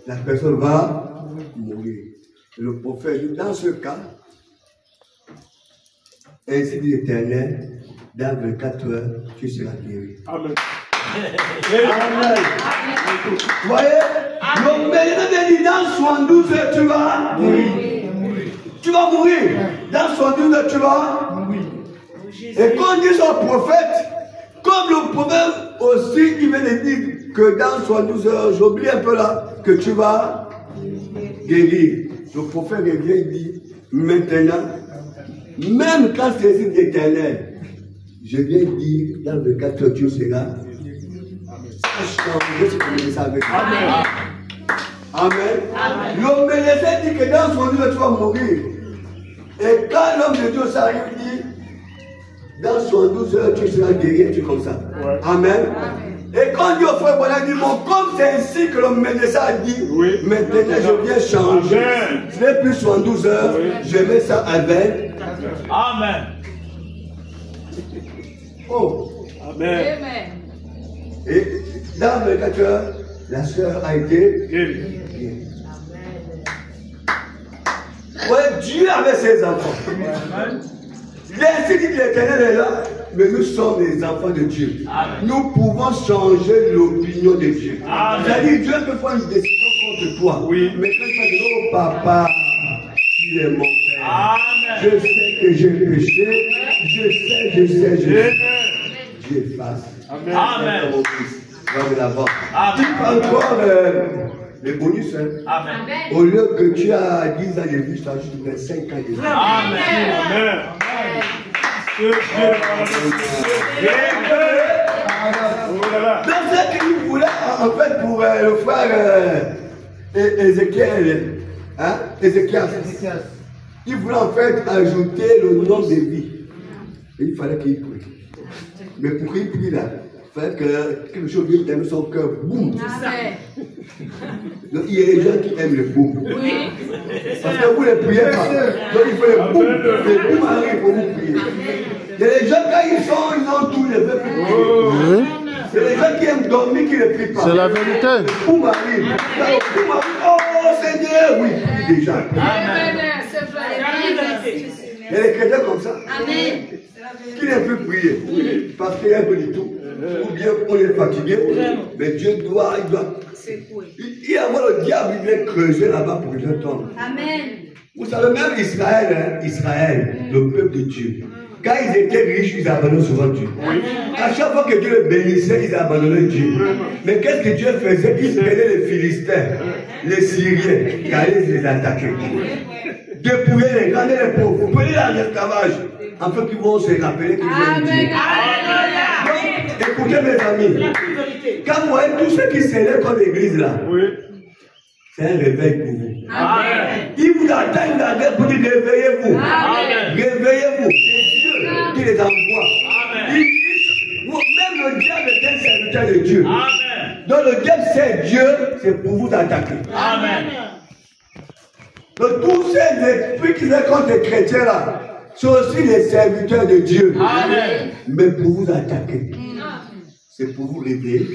Speaker 1: la personne va mourir. Le prophète dit, dans ce cas, ainsi dit l'Éternel, dans 24 heures, tu seras guéri. Amen. Amen. Vous voyez, le médecin dit, dans 72 heures, tu vas mourir. Tu vas mourir. Dans 72 heures, tu vas mourir. Et quand on dit au prophète, comme le prophète aussi, il vient de dire que dans 72 heures, j'oublie un peu là, que tu vas guérir. Le prophète revient et dit, maintenant, même quand c'est l'Éternel, je viens dire, dans le 4 heures, tu seras. Amen. Amen. Le médecin dit que dans 72 heures, tu vas mourir. Et quand l'homme de Dieu s'arrive, il dit, dans 72 heures, tu seras guéri, tu comme ça. Ouais. Amen. Et quand Dieu frère Branham dit, bon, comme c'est ainsi que le médecin a dit, oui, maintenant je viens changer. Amen. Ce n'est plus 72 heures, oui, je mets ça avec. Amen. Oh. Amen. Et Dans 24 heures, la soeur a été guérie. Ouais, Dieu avait ses enfants. L'institut de l'Éternel est là, mais nous sommes les enfants de Dieu. Amen. Nous pouvons changer l'opinion de Dieu. C'est-à-dire, Dieu peut prendre une décision contre toi. Oui. Mais quand tu dis, oh papa, tu es mon père. Amen. Je sais que j'ai péché. Je sais. Dieu efface. Amen. Amen. Il parle encore les bonus. Hein. Amen. Au lieu que tu as 10 ans de vie, je t'ajoute 25 ans de vie. Amen. Amen. Donc, ce qu'il voulait, en fait, pour le frère Ézéchiel, hein, Ézéchias, il voulait en fait ajouter le nombre de vies. Et il fallait qu'il prie. Mais pour qu'il prie là, il fallait que quelque chose vienne dans son cœur. Boum! Donc, il y a des gens qui aiment le boum. Oui. Parce que vous ne les priez pas. Donc, il faut le boum. Le boum arrive pour vous prier. Il y a des gens, quand ils ont tout, ils ne veulent plus prier. C'est les gens qui aiment dormir qui ne prient pas.
Speaker 4: C'est la vérité.
Speaker 1: Le boum arrive. Le boum arrive. Oh Seigneur! Oui, prie déjà. Amen. Il y a des chrétiens comme ça. Amen. Qui ne peut prier parce qu'il y a un peu du tout, ou bien on est fatigué, mais Dieu doit, il y a le diable, il vient creuser là-bas pour les entendre. Amen. Vous savez, même Israël, le peuple de Dieu, quand ils étaient riches, ils abandonnaient souvent Dieu. À chaque fois que Dieu les bénissait, ils abandonnaient Dieu. Mais qu'est-ce que Dieu faisait? Il prenait les Philistins, les Syriens, il allait les attaquer. Dépouiller les grands et les pauvres, prenez en esclavage, afin qu'ils vont se rappeler qu'ils viennent de Dieu. Donc, écoutez mes amis, quand vous voyez tous ceux qui s'élèvent comme l'église là, c'est un réveil pour vous. Amen. Ils vous attendent là pour dire réveillez-vous. Réveillez-vous. C'est Dieu qui les envoie. Même le diable est un serviteur de Dieu. Amen. Donc le diable c'est Dieu, c'est pour vous attaquer. Amen. Donc tous ces esprits qui sont contre les chrétiens là, sont aussi les serviteurs de Dieu. Amen. Mais pour vous attaquer, c'est pour vous réveiller.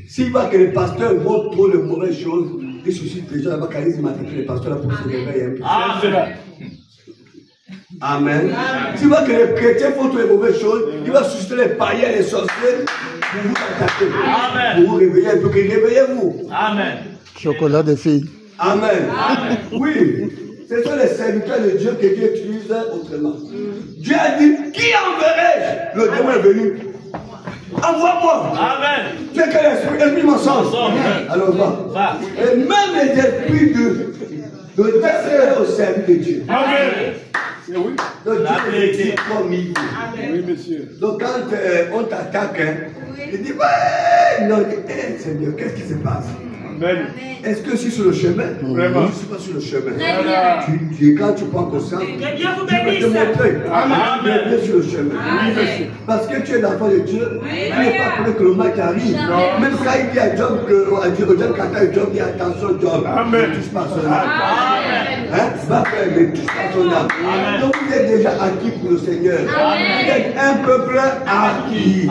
Speaker 1: S'il voit que les pasteurs vont trop de mauvaises choses, ils suscitent les gens là-bas, quand ils m'attaquent les pasteurs là pour se réveiller. Amen. Amen. S'il voit que les chrétiens font toutes les mauvaises choses, il va susciter les païens, les sorciers pour vous attaquer. Amen. Pour vous réveiller, pour que réveillez-vous. Amen.
Speaker 4: Chocolat des filles.
Speaker 1: Amen. Amen. Oui. Ce sont les serviteurs de Dieu que Dieu utilise autrement. Dieu a dit, qui enverrai-je? Le démon est venu. Envoie-moi. Amen. Tu es quel esprit? Esprit mensonge. Alors va. Et même les esprits de Dieu sont au service de Dieu. Amen. Oui. Donc Dieu est comme il veut. Oui, monsieur. Donc quand on t'attaque, il dit, ouais, non, Seigneur, qu'est-ce qui se passe? Est-ce que je suis sur le chemin? Vraiment. Je ne suis pas sur le chemin. Quand tu prends conscience, tu peux te montrer. Tu es bien sur le chemin. Parce que tu es l'enfant de Dieu, tu n'es pas prêt que le mal t'arrive. Même quand il dit à Job, Job dit attention, Job, ne touche pas son âme. Va faire, ne touche pas son âme. Donc vous êtes déjà acquis pour le Seigneur. Vous êtes un peuple acquis.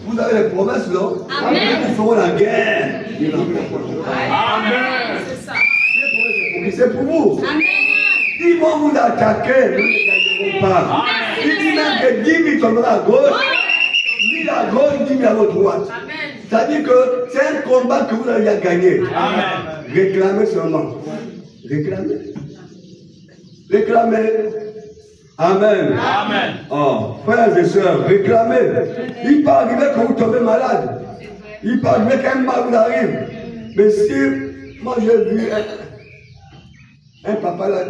Speaker 1: Vous avez les promesses, non? Amen. Ils feront la guerre. Amen. C'est ça. C'est pour vous. Amen. Ils vont vous attaquer, ne les gagneront pas. Il dit même que 10 000 tomberont à gauche, 1000 à gauche, 10 000 à votre droite. C'est-à-dire que c'est un combat que vous avez gagné. Amen. Réclamez seulement. Réclamez. Réclamez. Amen. Amen. Oh, frères et sœurs, réclamez. Il peut arriver que vous tombez malade. Il peut arriver qu'un mal vous arrive. Mais si, moi j'ai vu un papa là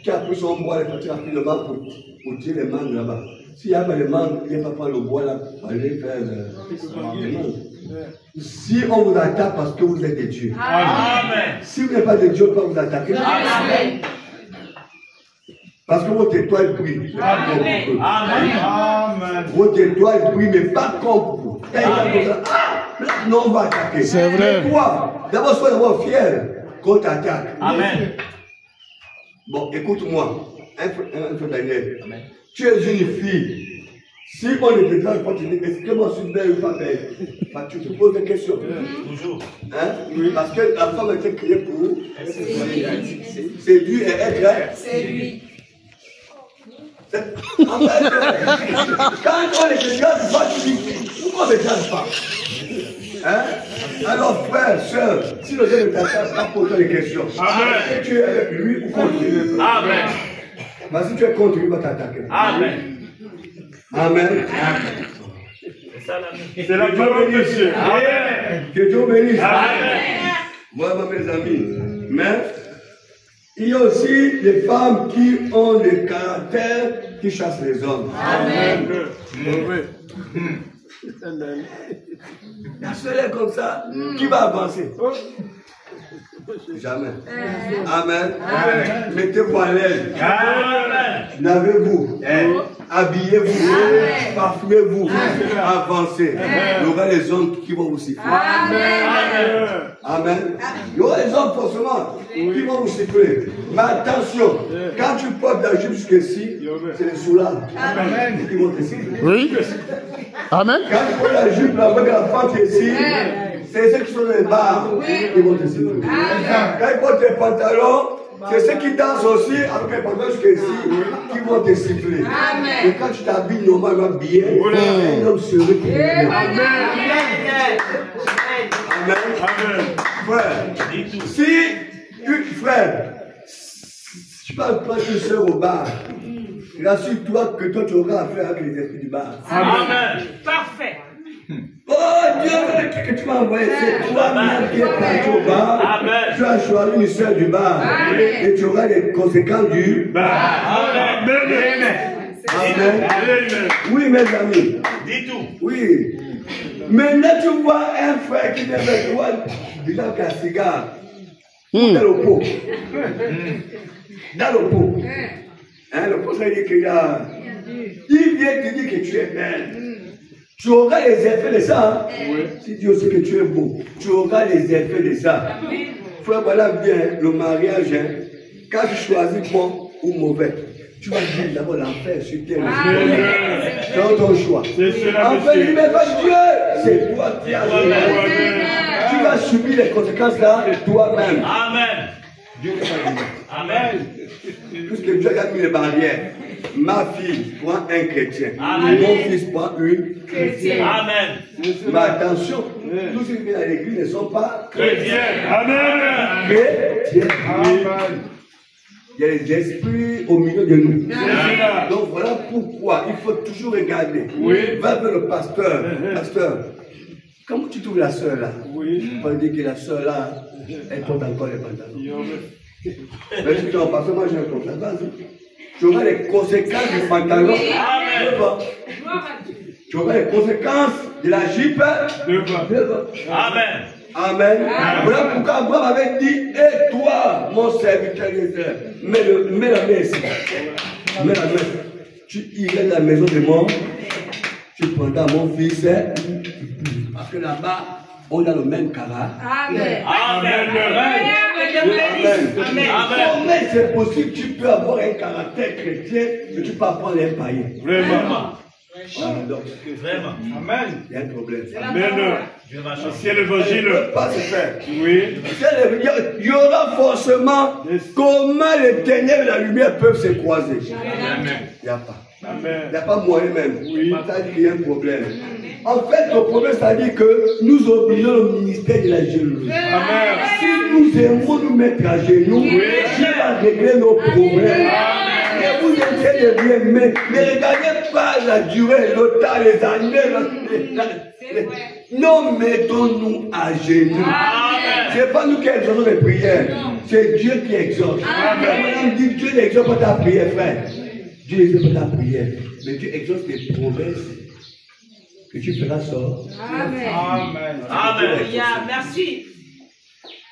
Speaker 1: qui a pris son bois, il a pris le bois pour tirer les mangues là-bas. S'il n'y a pas de mangues, il n'y a pas prendre le bois là pour aller faire les mangues. Si on vous attaque parce que vous êtes de Dieu. Amen. Si vous n'êtes pas de Dieu, on peut vous attaquer. Amen. Parce que votre étoile brille. Amen. Amen. Votre étoile brille, mais pas contre vous. Non, on va attaquer.
Speaker 4: C'est vrai.
Speaker 1: Pourquoi? D'abord, sois d'abord fier qu'on t'attaque. Amen. Bon, écoute-moi. Un peu Daniel. Amen. Tu es une fille Si on est dedans, quand tu dis, est-ce que moi je suis belle ou pas belle? Bah, tu te poses des questions.
Speaker 2: Toujours.
Speaker 1: Hein? Oui. Parce que la femme a été créée pour séduire et être.
Speaker 3: C'est lui.
Speaker 1: En fait, quand on est dedans, tu dis, pourquoi on ne regarde pas? Hein? Alors, frère, soeur, si le Dieu ne t'attaque pas, pose-toi des questions.
Speaker 2: Amen.
Speaker 1: Est-ce que tu es avec lui ou contre lui?
Speaker 2: Amen.
Speaker 1: Mais si tu es contre lui, il va t'attaquer.
Speaker 2: Amen.
Speaker 1: Amen.
Speaker 2: C'est la gloire de Dieu. Amen.
Speaker 1: Que Dieu bénisse.
Speaker 2: Amen.
Speaker 1: Voilà, mes amis. Mais il y a aussi les femmes qui ont le caractère qui chassent les hommes.
Speaker 3: Amen.
Speaker 1: La seule est comme ça, qui va avancer? Jamais. Amen. Mettez-vous à l'aise.
Speaker 2: Amen.
Speaker 1: Lavez-vous. Habillez-vous. Parfumez-vous. Avancez. Il y aura les hommes qui vont vous siffler. Amen. Il y aura les hommes forcément qui vont vous siffler. Mais attention, quand tu portes la jupe jusqu'ici, c'est les soulages qui vont te siffler.
Speaker 4: Oui. Amen.
Speaker 1: Quand tu portes la jupe avec la fente ici, c'est ceux qui sont dans les bars qui vont te siffler. Quand ils portent tes pantalons, c'est ceux qui dansent aussi avec les pantalons jusqu'ici qui vont te siffler. Et quand tu t'habilles normalement bien, un homme serait qui Amen. Amen. Frère, si une frère, si tu parles pas de soeur au bar, rassure-toi que toi tu auras affaire avec les esprits du bar.
Speaker 2: Amen.
Speaker 3: Parfait.
Speaker 1: Oh Dieu, que tu m'as envoyé, c'est toi-même qui es parti au bar.
Speaker 2: Amen.
Speaker 1: Tu as choisi une soeur du bar. Et tu auras les conséquences du bar.
Speaker 2: Amen.
Speaker 1: Amen.
Speaker 2: Amen.
Speaker 1: Oui, mes amis.
Speaker 2: Dis tout.
Speaker 1: Oui. Maintenant, tu vois un frère qui vient avec toi, déjà avec un cigare. Dans le pot. Dans le pot. Hein, le pot, ça dit qu'il a. Il vient te dire que tu es belle. Tu auras les effets de ça. Hein? Si Dieu sait que tu es beau, tu auras les effets de ça. Frère, voilà bien le mariage. Hein? Quand tu choisis bon ou mauvais, tu vas dire d'abord l'enfer sur terre. C'est ton choix. En fait, il n'est pas Dieu. C'est toi qui as choisi. Tu vas subir les conséquences là toi-même.
Speaker 2: Amen.
Speaker 1: Dieu n'est pas Dieu.
Speaker 2: Amen.
Speaker 1: Puisque Dieu a mis les barrières. Ma fille prend un chrétien.
Speaker 2: Amen.
Speaker 1: Mon fils prend une chrétienne.
Speaker 2: Amen.
Speaker 1: Mais attention, tous ceux qui viennent à l'église ne sont pas
Speaker 2: Chrétien. Amen.
Speaker 1: chrétiens. Il y a des esprits au milieu de nous. Donc voilà pourquoi il faut toujours regarder. Va vers le pasteur. Pasteur, comment tu trouves la soeur là? On va dire que la soeur là, elle porte encore les pantalons. Mais si tu en passes, moi j'ai un contrat. Vas-y. Tu auras les conséquences du pantalon.
Speaker 2: Amen.
Speaker 1: Tu auras les conséquences de la jupe.
Speaker 2: Amen.
Speaker 1: Amen. Voilà pourquoi Abraham avait dit, et toi, mon serviteur, mets la main ici. Mets la main. Tu irais dans la maison de mort. Tu prendras mon fils. Parce que là-bas, on a le même caractère.
Speaker 3: Amen.
Speaker 2: Amen.
Speaker 1: Comment c'est possible que tu peux avoir un caractère chrétien et tu peux apprendre un païen?
Speaker 2: Vraiment.
Speaker 1: Vraiment.
Speaker 2: Amen.
Speaker 1: Il y a un problème.
Speaker 2: Amen. C'est l'évangile.
Speaker 1: Ça ne peut pas se faire.
Speaker 2: Oui.
Speaker 1: Il y aura forcément comment les ténèbres et la lumière peuvent se croiser. Il n'y a pas. Il n'y a pas moyen même. Ça dit qu'il y a un problème. En fait, le problème, c'est-à-dire que nous oublions le ministère de la jalousie. Si nous aimons nous mettre à genoux, Dieu va régler nos problèmes. Et vous êtes de bien, mais ne regardez pas la durée, le temps, les années. Non, mettons-nous à genoux. Ce n'est pas nous qui exaucons les prières, c'est Dieu qui exauce. On dit Dieu n'exauce pas ta prière, frère. Dieu n'exauce pas ta prière, mais Dieu exauce tes promesses que tu feras sortir.
Speaker 3: Amen.
Speaker 2: Amen.
Speaker 3: Merci.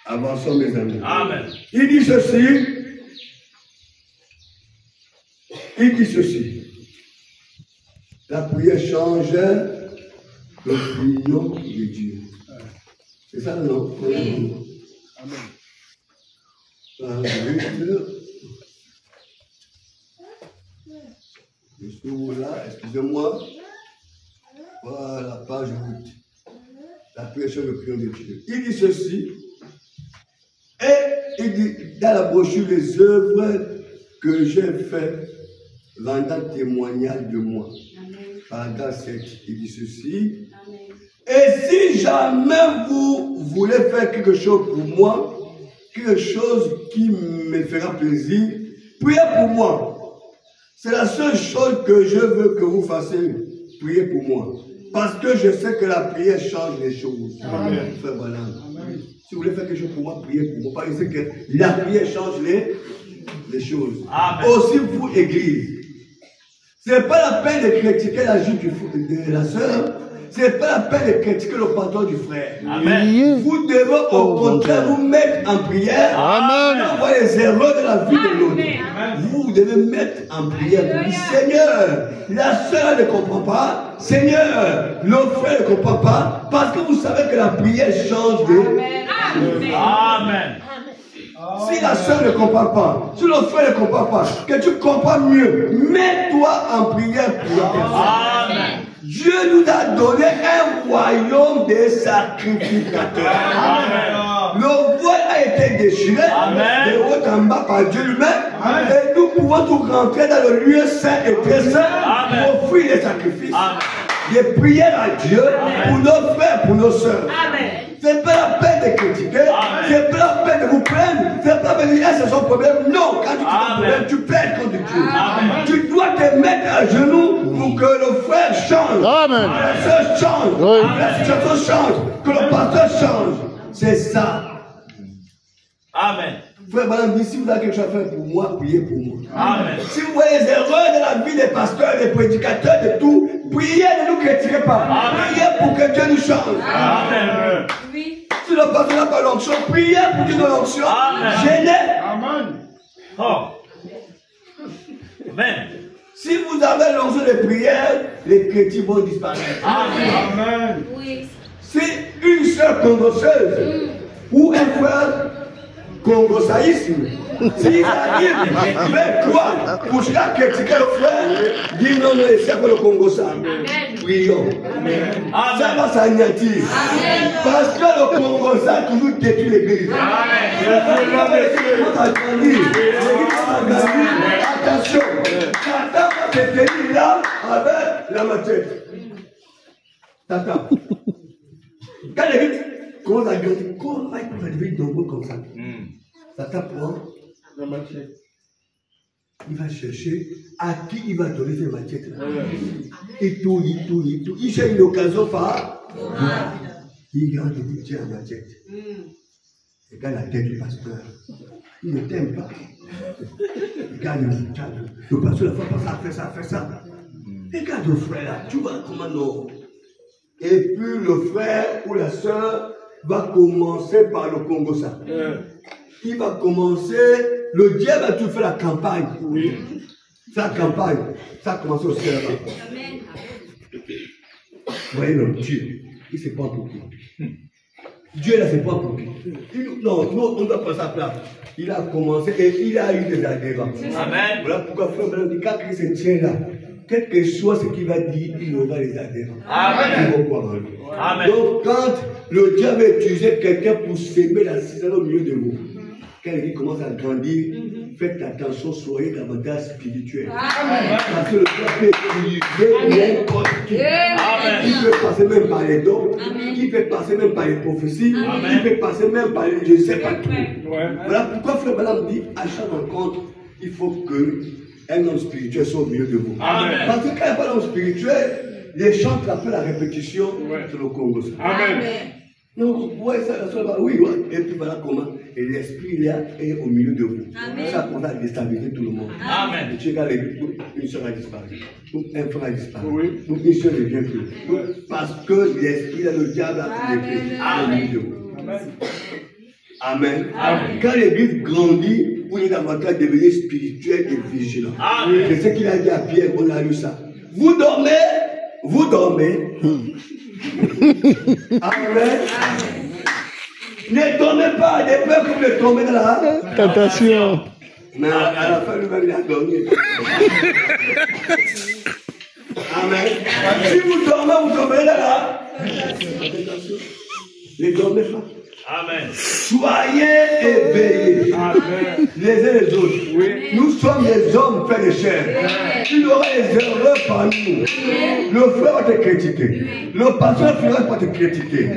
Speaker 1: Avançons, mes amis.
Speaker 2: Amen.
Speaker 1: Il dit ceci. Il dit ceci. La prière change l'opinion de Dieu. C'est ça, non?
Speaker 3: Oui.
Speaker 1: Amen. Je suis là, excusez-moi. Voilà, page 8. La prière sur le prière de Dieu. Il dit ceci. Et il dit dans la brochure les œuvres que j'ai faites rendant témoignage de moi. Paragraphe 7. Il dit ceci. Amen. Et si jamais vous voulez faire quelque chose pour moi, quelque chose qui me fera plaisir, priez pour moi. C'est la seule chose que je veux que vous fassiez. Priez pour moi. Parce que je sais que la prière change les choses. Amen. Frère Branham. Si vous voulez faire quelque chose pour moi, priez pour moi. Parce que la prière change les choses. Amen. Aussi vous, Église. Ce n'est pas la peine de critiquer la jupe de la sœur. Ce n'est pas la peine de critiquer le patron du frère. Amen. Vous devez au contraire vous mettre en prière. Amen. Pour voir les erreurs de la vie de l'autre. Vous devez mettre en prière pour dire Seigneur, la sœur ne comprend pas. Seigneur, le frère ne comprend pas. Parce que vous savez que la prière change de. Amen. Amen. Si la sœur ne comprend pas, si le frère ne comprend pas, que tu comprends mieux, mets-toi en prière pour la personne. Amen. Dieu nous a donné un royaume de sacrificateurs. Amen. Le voile a été déchiré de haut en bas par Dieu lui-même. Et nous pouvons tout rentrer dans le lieu saint et très saint pour offrir des sacrifices, des prières à Dieu pour nos frères, pour nos sœurs. Ce n'est pas la peine de critiquer, ce n'est pas la peine de vous plaindre, ce n'est pas la peine de dire c'est son problème. Non, quand tu as un problème, tu plaides contre Dieu. Tu dois te mettre à genoux pour que le frère change, que la sœur change, que la situation change, que le pasteur change. C'est ça. Amen. Frère Branham dit, si vous avez quelque chose à faire pour moi, priez pour moi. Amen. Si vous voyez les erreurs de la vie des pasteurs, des prédicateurs, de tout, priez, ne nous critiquez pas. Amen. Priez pour que Dieu nous change. Amen. Oui. Si le pasteur n'a pas l'onction, priez pour Dieu donne l'onction. Gênez. Amen. Oh. Amen. Si vous avez l'onction de prière, les chrétiens vont disparaître. Amen. Amen. Oui. Si une sœur congosseuse ou un frère congosaïsme, s'ils arrivent vers toi pour critiquer le frère, dis non, non, c'est pas le Congosa. Prions. Ça va s'anéantir. Parce que le Congosa toujours détruit l'église. Attention, Satan va se tenir là avec la machette. Satan. Quand l'église commence à grandir, comment il va devenir nombreux comme ça? Satan prend la machette. Il va chercher à qui il va donner ces machettes-là. Il tourne. Il cherche une occasion par. Il regarde et dit tiens, la machette. Regarde la tête du pasteur. Il ne t'aime pas. Regarde le pasteur, la fois passée, fait ça. Regarde le frère là, tu vois comment non. Et puis le frère ou la soeur va commencer par le Congosa. Il va commencer, le diable a tout fait la campagne. Oui. Sa campagne, ça a commencé aussi là-bas. Vous voyez l'homme, Dieu, il ne sait pas pour qui. Dieu là, c'est pas pour qui. Non, nous, on doit passer à plat. Il a commencé et il a eu des adhérents. Amen. Voilà pourquoi frère Branham dit, quand Christ se tient là, quel que soit ce qu'il va dire, il aura les adhérents. Amen. Il va croire en lui. Amen. Donc, quand le diable a utilisé quelqu'un pour s'aimer la cisaille au milieu de vous, quand il commence à grandir, faites attention, soyez davantage spirituel. Parce que le diable peut utiliser n'importe qui. Il peut passer même par les dons, il peut passer même par les prophéties, il peut passer même par les je ne sais pas tout. Voilà pourquoi frère Branham dit, à chaque rencontre, il faut qu'un homme spirituel soit au milieu de vous. Amen. Parce que quand il n'y a pas d'homme spirituel, les chants appellent la répétition sur le Congo. Amen. Donc, vous voyez ça, oui. Et puis voilà comment. Et l'esprit là est au milieu de vous. Amen. Ça commence à déstabiliser tout le monde. Amen. Et tu regardes l'église, une soeur a disparu. Donc un frère a disparu. Oui. Donc une soeur ne vient plus. Donc, parce que l'esprit là, le diable a tout détruit au milieu de vous. Amen. Amen. Amen. Quand l'église grandit, vous êtes davantage devenir spirituel et vigilant. C'est ce qu'il a dit à Pierre, on a lu ça. Vous dormez. Amen. Ne tombez pas des peurs que vous ne tombez dans la
Speaker 4: tentation.
Speaker 1: Mais à la fin, lui-même, il a dormi. Amen. Si vous dormez, vous dormez là. Ne dormez pas.
Speaker 2: Amen.
Speaker 1: Soyez éveillés.
Speaker 3: Amen.
Speaker 1: Les uns les autres.
Speaker 3: Oui.
Speaker 1: Nous sommes des hommes faits de chair. Il y aura des erreurs parmi nous. Le frère va te critiquer. Le pasteur va te critiquer.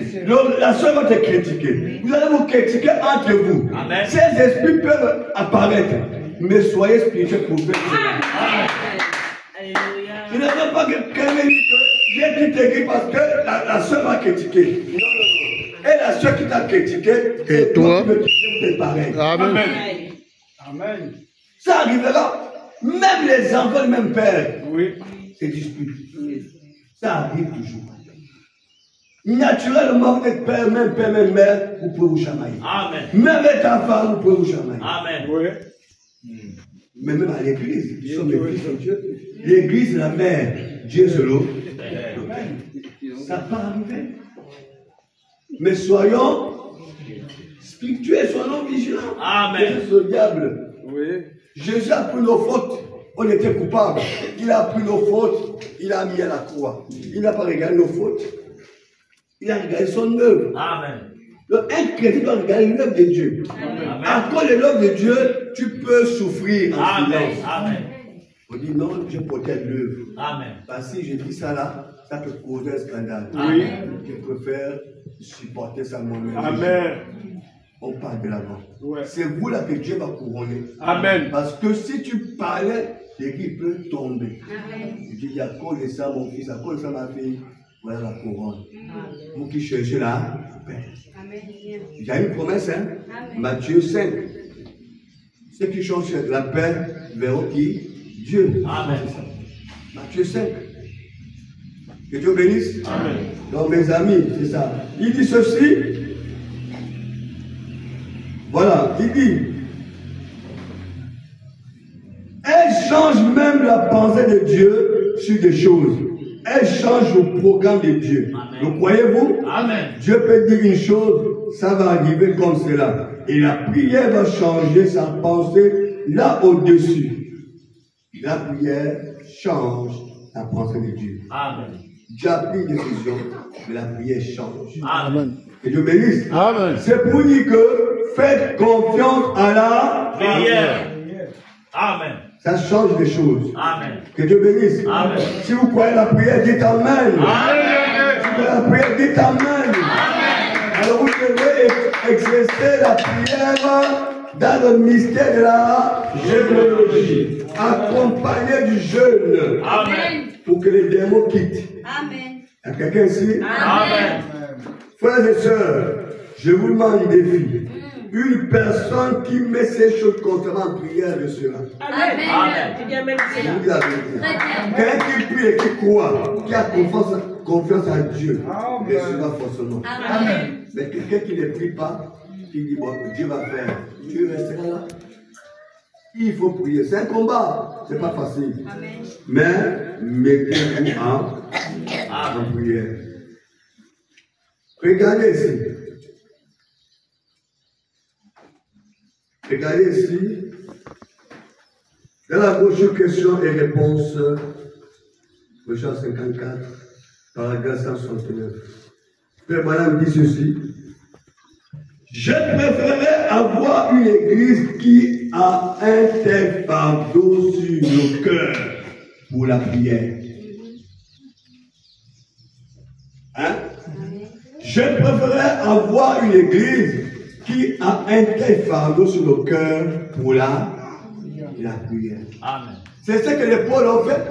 Speaker 1: La soeur va te critiquer. Vous allez vous critiquer entre vous.
Speaker 2: Amen.
Speaker 1: Ces esprits peuvent apparaître. Mais soyez spirituels pour faire cela. Je ne veux pas que quelqu'un me dise que j'ai quitté l'église parce que la soeur m'a critiqué. Non, non, non. Et la soeur qui t'a critiqué,
Speaker 4: Et toi?
Speaker 1: tu veux quitter, pareil.
Speaker 4: Amen.
Speaker 3: Amen.
Speaker 1: Ça arrivera. Même les enfants, même père,
Speaker 3: Oui.
Speaker 1: c'est dispute. Ça arrive toujours. Naturellement, vous êtes père, même mère, vous pouvez vous chamailler.
Speaker 2: Amen.
Speaker 1: Même étant femme, vous pouvez vous chamailler.
Speaker 2: Amen.
Speaker 3: Oui.
Speaker 1: Mais même à l'église, nous sommes les fils de Dieu. L'église, la mère, Dieu c'est l'eau. Ça peut arriver. Mais soyons spirituels, soyons vigilants.
Speaker 2: Amen.
Speaker 1: C'est le diable.
Speaker 3: Oui.
Speaker 1: Jésus a pris nos fautes. On était coupables. Il a pris nos fautes. Il a mis à la croix. Il n'a pas regardé nos fautes. Il a regardé son œuvre.
Speaker 2: Amen.
Speaker 1: Donc, un chrétien doit regarder l'œuvre de Dieu.
Speaker 2: Amen.
Speaker 1: À cause de l'œuvre de Dieu, tu peux souffrir en
Speaker 2: Amen.
Speaker 1: silence.
Speaker 2: Amen.
Speaker 1: On dit non, je protège l'œuvre.
Speaker 2: Amen.
Speaker 1: Parce que si je dis ça là, ça peut causer un scandale.
Speaker 3: Oui.
Speaker 1: Je préfère supporter ça moi-même.
Speaker 3: Amen.
Speaker 1: On parle de l'avant.
Speaker 3: Ouais.
Speaker 1: C'est vous là que Dieu va couronner.
Speaker 3: Amen.
Speaker 1: Parce que si tu parlais, l'église peut tomber. Je dis, à cause de ça, mon fils, à cause de ça, ma fille, voilà la couronne. Vous qui cherchez la paix. Il y a une promesse, hein? Matthieu 5. Ceux qui cherchent la paix verront qui? Dieu.
Speaker 2: Amen.
Speaker 1: Matthieu 5. Que Dieu bénisse.
Speaker 2: Amen.
Speaker 1: Donc mes amis, c'est ça. Il dit ceci. Voilà, il dit. Elle change même la pensée de Dieu sur des choses. Elle change le programme de Dieu.
Speaker 2: Amen.
Speaker 1: Le croyez-vous?
Speaker 2: Amen.
Speaker 1: Dieu peut dire une chose, ça va arriver comme cela. Et la prière va changer sa pensée là au-dessus. La prière change la pensée de Dieu.
Speaker 2: Amen.
Speaker 1: Dieu a pris une décision, mais la prière change.
Speaker 2: Amen.
Speaker 1: Que Dieu bénisse.
Speaker 4: Amen.
Speaker 1: C'est pour dire que faites confiance à la
Speaker 2: Prière. Amen.
Speaker 1: Ça change les choses.
Speaker 2: Amen.
Speaker 1: Que Dieu bénisse.
Speaker 2: Amen.
Speaker 1: Si vous croyez la prière, dites Amen.
Speaker 2: Amen.
Speaker 1: Si vous croyez la prière, dites Amen. Alors vous devez exercer la prière dans le mystère de la généalogie, accompagné du jeûne,
Speaker 2: Amen.
Speaker 1: pour que les démons quittent.
Speaker 5: Amen.
Speaker 1: Il y a quelqu'un ici?
Speaker 2: Amen.
Speaker 1: Frères et sœurs, je vous demande un défi. Une personne qui met ces choses constamment en prière de cela.
Speaker 5: Amen.
Speaker 2: Amen.
Speaker 5: Tu viens même
Speaker 1: Je vous dis la vérité.
Speaker 5: Très bien.
Speaker 1: Quelqu'un qui prie et qui croit, qui a confiance à Dieu,
Speaker 3: Amen.
Speaker 1: recevra forcément.
Speaker 5: Amen.
Speaker 1: Mais quelqu'un qui ne prie pas, qui dit bon, Dieu va faire, Dieu restera là. Il faut prier. C'est un combat, c'est pas facile.
Speaker 5: Amen.
Speaker 1: Mais mettez-vous en prière. Regardez ici. Regardez ici. Dans la brochure questions et réponses, brochure 54, paragraphe 169. Père Madame dit ceci. Je préférerais avoir une église qui a un tel fardeau sur le cœur pour la prière. Hein? Je préférerais avoir une église qui a un tel fardeau sur le cœur pour la prière.
Speaker 2: Amen.
Speaker 1: C'est ce que les Paul ont fait.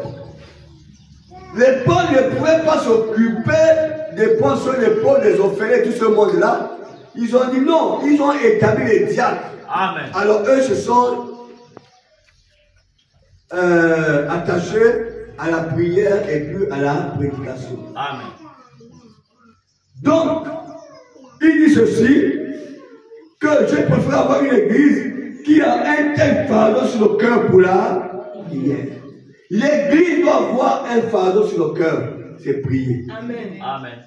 Speaker 1: Les Paul ne pouvaient pas s'occuper des points sur l'épaule des orphelins, tout ce monde-là. Ils ont dit non, ils ont établi les diacres.
Speaker 2: Amen.
Speaker 1: Alors eux se sont attachés à la prière et plus à la prédication.
Speaker 2: Amen.
Speaker 1: Donc, il dit ceci, que je préfère avoir une église qui a un tel fardeau sur le cœur pour la prière. L'église doit avoir un fardeau sur le cœur, c'est prier.
Speaker 5: Amen.
Speaker 2: Amen.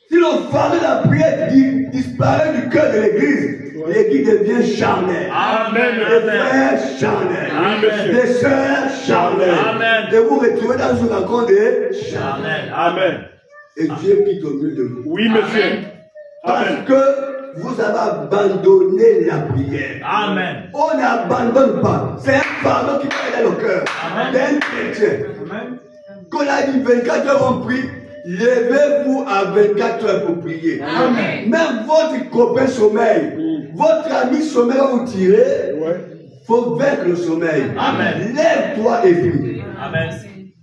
Speaker 1: Si le fardeau de la prière disparaît du cœur de l'église, l'église devient charnelle.
Speaker 2: Amen.
Speaker 1: Les frères charnels.
Speaker 2: Amen.
Speaker 1: Les sœurs charnelles.
Speaker 2: Amen.
Speaker 1: Et vous retrouvez dans une rencontre de charnel.
Speaker 2: Amen.
Speaker 1: Et Dieu quitte au milieu de vous.
Speaker 2: Oui, monsieur.
Speaker 1: Parce
Speaker 2: Amen.
Speaker 1: que vous avez abandonné la prière.
Speaker 2: Amen.
Speaker 1: On n'abandonne pas. C'est un pardon qui va dans le cœur d'un chrétien.
Speaker 3: Amen.
Speaker 1: Qu'on a dit 24 heures on prie, levez-vous à 24 heures pour prier.
Speaker 3: Amen.
Speaker 1: Même votre copain sommeil, votre ami sommeil va vous tirer. Il faut vaincre le sommeil.
Speaker 2: Amen.
Speaker 1: Lève-toi et prie.
Speaker 2: Amen.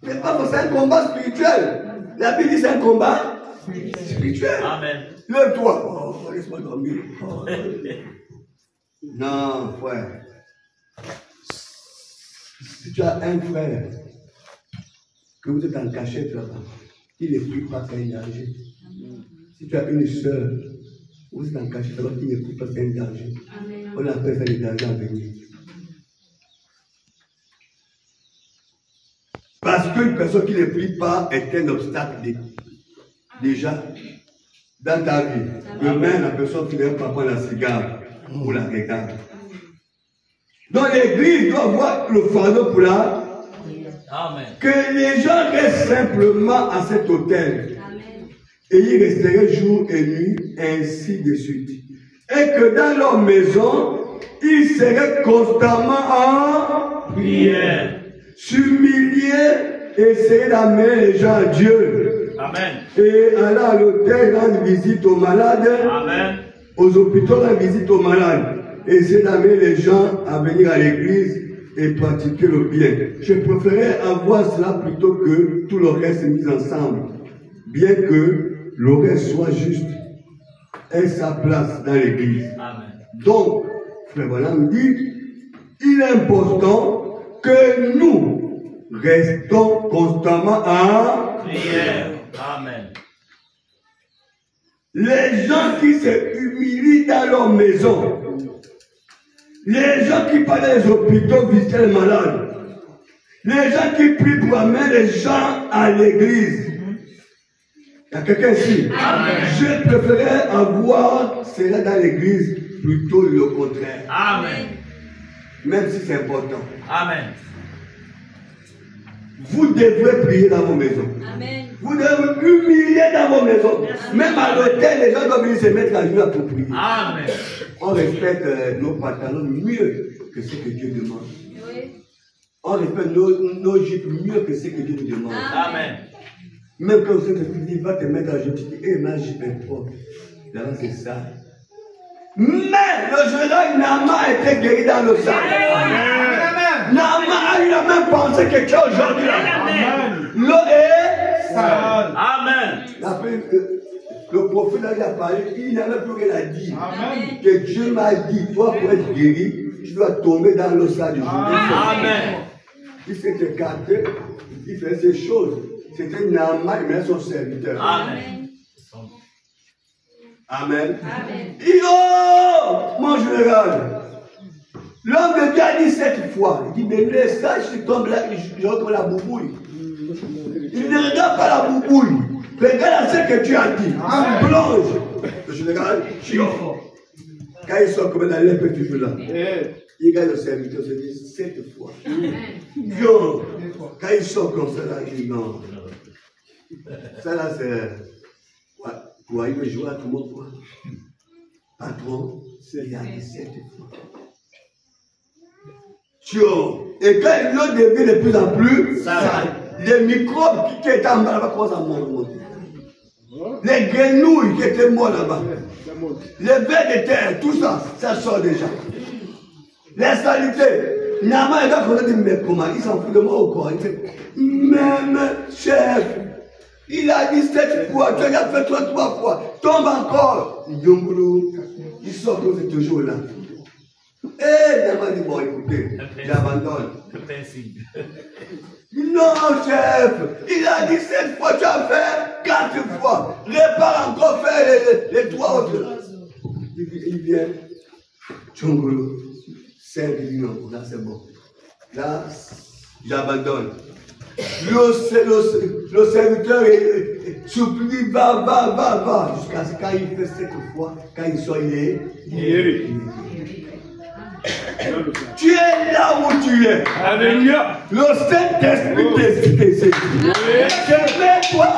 Speaker 1: C'est pas c'est un combat spirituel. La Bible dit c'est un combat spirituel.
Speaker 2: Amen.
Speaker 1: Lève-toi. Oh, laisse-moi dormir. Oh. Non, frère. Si tu as un frère, que vous êtes en cachette là-bas, il ne prie pas, c'est un danger. Si tu as une soeur, vous êtes en cachette là-bas, il ne prie pas, c'est un danger. On appelle ça les dangers à venir. Parce qu'une personne qui ne prie pas est un obstacle déjà dans ta vie. Demain, la personne qui ne veut pas prendre la cigare ou la regarde. Donc l'église doit avoir le fardeau pour la.
Speaker 2: Amen.
Speaker 1: Que les gens restent simplement à cet hôtel. Et ils resteraient jour et nuit, ainsi de suite. Et que dans leur maison, ils seraient constamment en
Speaker 2: Prière.
Speaker 1: s'humilier et essayer d'amener les gens à Dieu.
Speaker 2: Amen.
Speaker 1: Et aller à l'hôtel, rendre visite aux malades.
Speaker 2: Amen.
Speaker 1: Aux hôpitaux, rendre visite aux malades. Et essayer d'amener les gens à venir à l'église et pratiquer le bien. Je préférais avoir cela plutôt que tout le reste mis ensemble. Bien que le reste soit juste, ait sa place dans l'église. Donc, Frère Branham dit, il est important que nous restons constamment en
Speaker 2: prière. Amen.
Speaker 1: Les gens qui se humilient dans leur maison, les gens qui parlent des hôpitaux visiter les malades, les gens qui prient pour amener les gens à l'église. Il y a quelqu'un ici. Amen. Je préférerais avoir cela dans l'église plutôt le contraire.
Speaker 2: Amen.
Speaker 1: Même si c'est important.
Speaker 2: Amen.
Speaker 1: Vous devrez prier dans vos maisons. Amen. Vous devez vous humilier dans vos maisons. Même à l'hôtel, les gens doivent venir se mettre à genoux pour prier.
Speaker 2: Amen.
Speaker 1: On respecte nos pantalons mieux que ce que Dieu demande. On respecte nos jupes mieux que ce que Dieu nous demande.
Speaker 2: Amen.
Speaker 1: Même quand vous êtes dit, va te mettre à genoux, tu dis, eh, ma jupe est propre. Là, c'est ça. Mais le général Nama a été guéri dans le sang. Nama a eu la même pensée que tu as aujourd'hui. L'eau est sale.
Speaker 2: Amen.
Speaker 1: Le prophète là, il a parlé, il n'avait plus rien à dire. Amen. Que Dieu m'a dit, toi pour être guéri, tu dois tomber dans l'eau sale du jour.
Speaker 2: Amen.
Speaker 1: Il s'est écarté, il fait ces choses. C'était Nama, il met son serviteur.
Speaker 2: Amen.
Speaker 1: Amen. Amen. Yo, mon général, l'homme de Dieu a dit 7 fois. Il dit, mais laisse ça, je tombe là, je regarde la boubouille. Il ne regarde pas la boubouille. Regarde ce que tu as dit. Amen. Plonge. Le général, quand il sort comme dans l'épée, toujours là. Il regarde le serviteur, il se dit 7 fois. Yo, quand il sort comme ça, là, il dit non. Ça là, c'est. Pour aller jouer à tout le monde, quoi. Patron, il y a 17 fois. Et quand l'eau devient de plus en plus sale, les microbes qui étaient en bas là-bas commencent à monter. Les grenouilles qui étaient mortes là-bas, les vers de terre, tout ça, ça sort déjà. Les saletés. Nama, il va dire, mais comment? Il s'en fout de moi ou quoi? Il fait, même chef. Il a dit 7 fois, tu as fait 3 fois, tombe encore. Il sort comme c'est toujours là. Et il m'a dit, bon écoutez, j'abandonne. Non chef, il a dit 7 fois, tu as fait 4 fois. Répare encore, faire les 3 autres. Il vient, Tchongolo, 5, il dit non, là c'est bon. Là, j'abandonne. Le serviteur supplie, va, jusqu'à ce qu'il fait cette fois, quand il soit guéri. Tu es là où tu es.
Speaker 2: Alléluia.
Speaker 1: Le Saint-Esprit t'est. Je vais toi